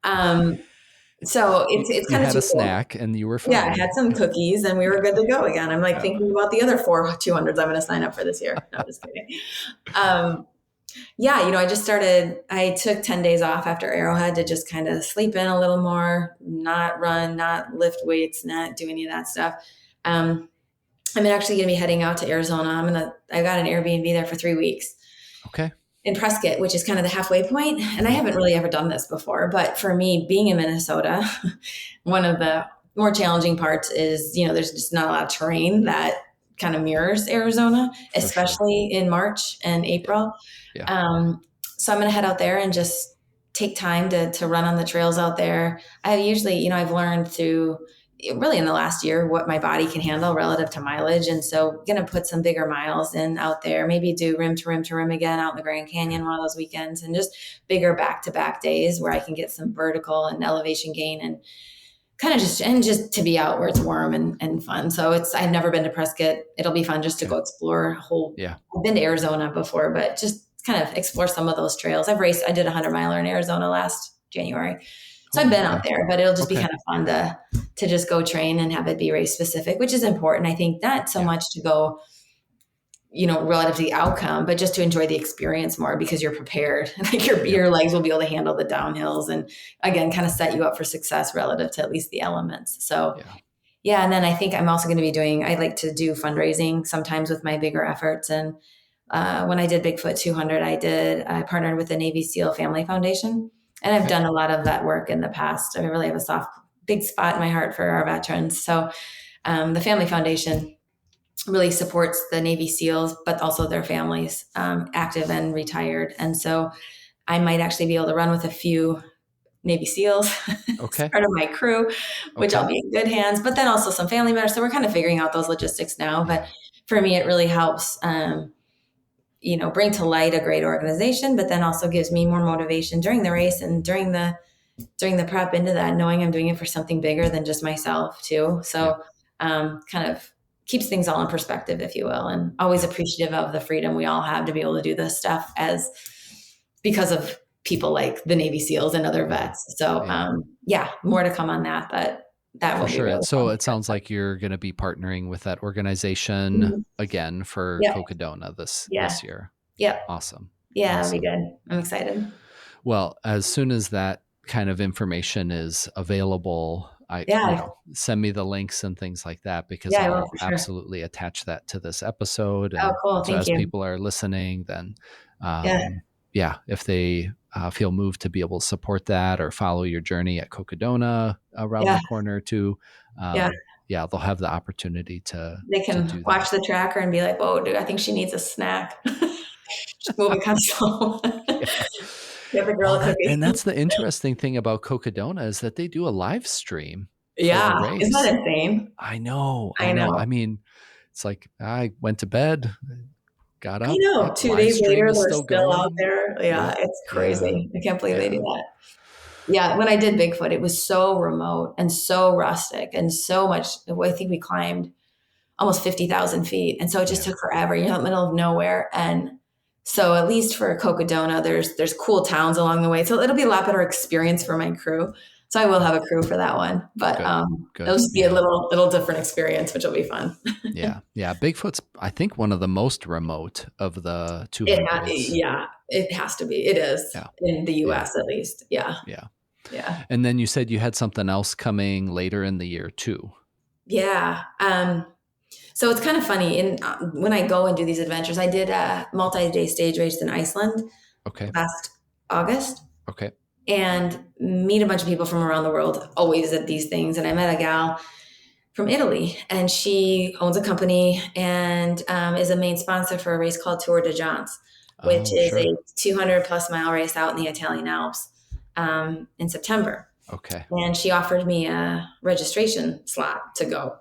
Um, so it's You kind of had a twofold. snack and you were Yeah, I fine. had some Yeah, cookies and we were yeah, good to go again. I'm like yeah. thinking about the other four 200s I'm going to sign up for this year. No, I'm just kidding. Um, yeah, I took 10 days off after Arrowhead to just kind of sleep in a little more, not run, not lift weights, not do any of that stuff. Um, I'm actually going to be heading out to Arizona. I got an Airbnb there for 3 weeks Okay. in Prescott, which is kind of the halfway point. And I haven't really ever done this before, but for me, being in Minnesota, one of the more challenging parts is, there's just not a lot of terrain that kind of mirrors Arizona, For sure. especially in March and Yeah. April. Yeah. So I'm going to head out there and just take time to run on the trails out there. I usually, I've learned through really in the last year what my body can handle relative to mileage. And so going to put some bigger miles in out there, maybe do rim to rim to rim again out in the Grand Canyon one of those weekends, and just bigger back-to-back days where I can get some vertical and elevation gain and kind of just to be out where it's warm and fun. So I've never been to Prescott. It'll be fun just to go explore I've been to Arizona before, but just kind of explore some of those trails. I did a 100-miler in Arizona last January. So I've been out there, but it'll just be kind of fun to just go train and have it be race specific, which is important. I think not so much to go, relative to the outcome, but just to enjoy the experience more because you're prepared. Like your legs will be able to handle the downhills and again, kind of set you up for success relative to at least the elements. So and then I think I'm also going to be I like to do fundraising sometimes with my bigger efforts. And when I did Bigfoot 200, I partnered with the Navy SEAL Family Foundation. And I've done a lot of that work in the past. I really have a big spot in my heart for our veterans. So the Family Foundation really supports the Navy SEALs, but also their families, active and retired. And so I might actually be able to run with a few Navy SEALs as part of my crew, which I'll be in good hands, but then also some family members. So we're kind of figuring out those logistics now. But for me, it really helps bring to light a great organization, but then also gives me more motivation during the race and during the prep into that, knowing I'm doing it for something bigger than just myself too. So kind of keeps things all in perspective, if you will, and always appreciative of the freedom we all have to be able to do this stuff because of people like the Navy SEAls and other vets. So more to come on that, but that will be really So fun. it sounds like you're going to be partnering with that organization again for Cocodona this year. Yep. Awesome. Yeah, it'll be good. I'm excited. Well, as soon as that kind of information is available, send me the links and things like that, because I'll absolutely attach that to this episode. And cool. so as people are listening, then if they feel moved to be able to support that or follow your journey at Cocodona around the corner too, they'll have the opportunity they can watch the tracker and be like, whoa, dude, I think she needs a snack. She's moving kind of slow. Give the girl a cookie. And that's the interesting thing about Cocodona is that they do a live stream for the race. Isn't that insane? I know. I mean, it's like I went to bed, got up. I know. 2 days later, they're still out there. Yeah, it's crazy. I can't believe they do that. Yeah, when I did Bigfoot, it was so remote and so rustic and so much. I think we climbed almost 50,000 feet. And so it just took forever. You're in the middle of nowhere. And so at least for Cocodona, there's cool towns along the way. So it'll be a lot better experience for my crew. So I will have a crew for that one, but it'll just be a little different experience, which will be fun. Yeah. Bigfoot's, I think, one of the most remote of the 200s. It has to be. It is in the U.S. at least. Yeah. And then you said you had something else coming later in the year too. Yeah. So it's kind of funny. When I go and do these adventures, I did a multi-day stage race in Iceland last August. Okay. And meet a bunch of people from around the world, always at these things. And I met a gal from Italy, and she owns a company and is a main sponsor for a race called Tour de Jance, which is a 200+ mile race out in the Italian Alps in September. Okay. And she offered me a registration slot to go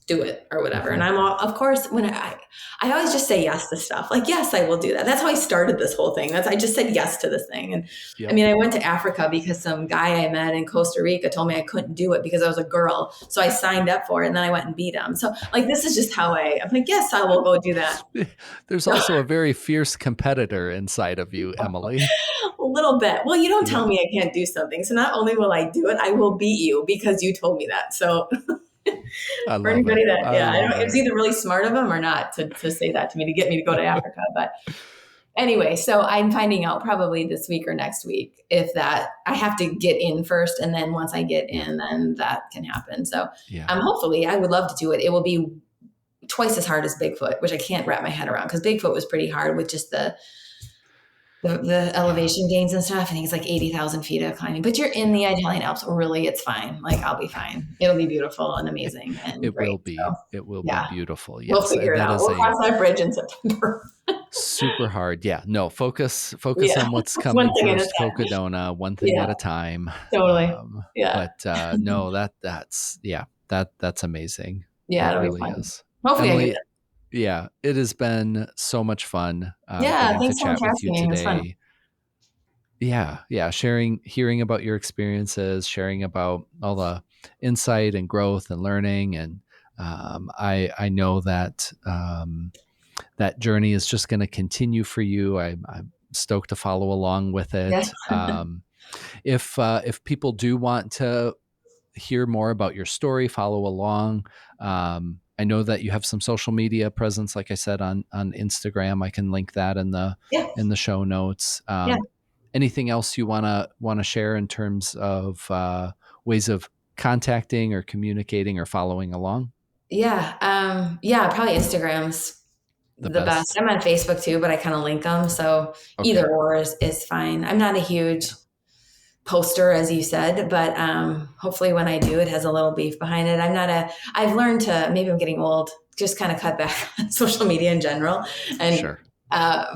do it or whatever. And I'm all, of course, when I always just say yes to stuff. Like, yes, I will do that. That's how I started this whole thing. I just said yes to this thing. And I mean, I went to Africa because some guy I met in Costa Rica told me I couldn't do it because I was a girl. So I signed up for it and then I went and beat him. So like, this is just how I'm like, yes, I will go do that. There's also a very fierce competitor inside of you, Emily. A little bit. Well, you don't tell me I can't do something. So not only will I do it, I will beat you because you told me that. So for anybody it's either really smart of him or not to say that to me, to get me to go to Africa. But anyway, so I'm finding out probably this week or next week if that I have to get in first. And then once I get in, then that can happen. So hopefully I would love to do it. It will be twice as hard as Bigfoot, which I can't wrap my head around because Bigfoot was pretty hard with just the elevation gains and stuff. I think it's like 80,000 feet of climbing, but you're in the Italian Alps. Really, it's fine. Like, I'll be fine. It'll be beautiful and amazing. And it will be beautiful. Yes. We'll figure it out. We'll cross that bridge in September. super hard. Yeah, no, focus Yeah. on what's One coming thing at a first. time. Cocodona, one thing Yeah, at a time. totally. Yeah. But no, that's amazing. Yeah, It it'll be really fun. is. Hopefully I get Emily, it. yeah, it has been so much fun Yeah, getting to thanks so much chat for with you asking me. It was fun. today. Yeah, hearing about your experiences, sharing about all the insight and growth and learning, and I know that that journey is just going to continue for you. I'm stoked to follow along with Yes. it. If people do want to hear more about your story, follow along. I know that you have some social media presence, like I said on Instagram. I can link that Yeah. in the show notes. Yeah. Anything else you wanna share in terms of ways of contacting or communicating or following along? Yeah. Yeah, probably Instagram's The the best. best. I'm on Facebook too, but I kind of link them. So Okay. either or is fine. I'm not a huge Yeah. poster, as you said, but hopefully when I do, it has a little beef behind it. I've learned to, maybe I'm getting old, just kind of cut back on social media in general and Sure.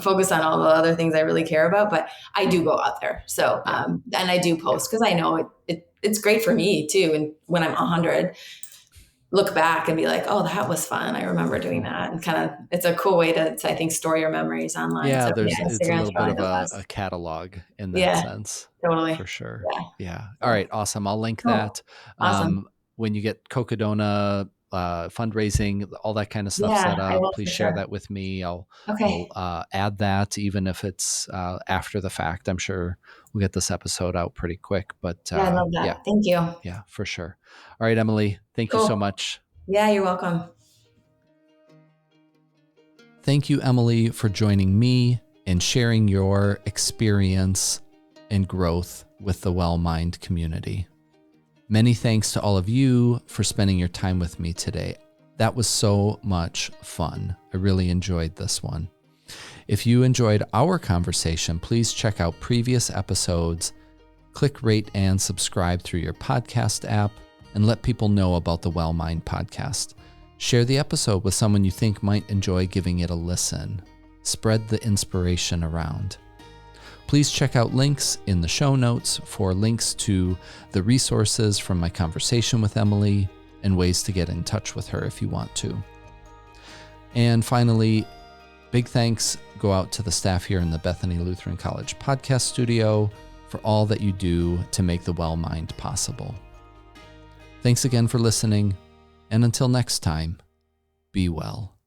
focus on all the other things I really care about. But I do go out there. So, Yeah. and I do Yeah. post because I know it's great for me too. And when I'm 100, look back and be like, oh, that was fun. I remember doing that. And kind of, it's a cool way to I think, store your memories online. Yeah, So yeah, it's a Instagram's little bit probably of the a best. catalog in that Yeah, sense, totally. for sure. Yeah. Yeah. All So right, awesome. I'll link cool. that. Awesome. When you get Cocodona fundraising, all that kind of stuff set Yeah, I up, will please for share sure. that with me. I'll Okay. add that, even if it's after the fact. I'm sure we'll get this episode out pretty quick. But Yeah, I love yeah, that. Thank you. yeah, for sure. All right, Emily, thank you so Cool. much. Yeah, you're welcome. Thank you, Emily, for joining me and sharing your experience and growth with the Well Mind community. Many thanks to all of you for spending your time with me today. That was so much fun. I really enjoyed this one. If you enjoyed our conversation, please check out previous episodes, click rate and subscribe through your podcast app, and let people know about the Well Mind podcast. Share the episode with someone you think might enjoy giving it a listen. Spread the inspiration around. Please check out links in the show notes for links to the resources from my conversation with Emily and ways to get in touch with her if you want to. And finally, big thanks go out to the staff here in the Bethany Lutheran College podcast studio for all that you do to make the Well Mind possible. Thanks again for listening, and until next time, be well.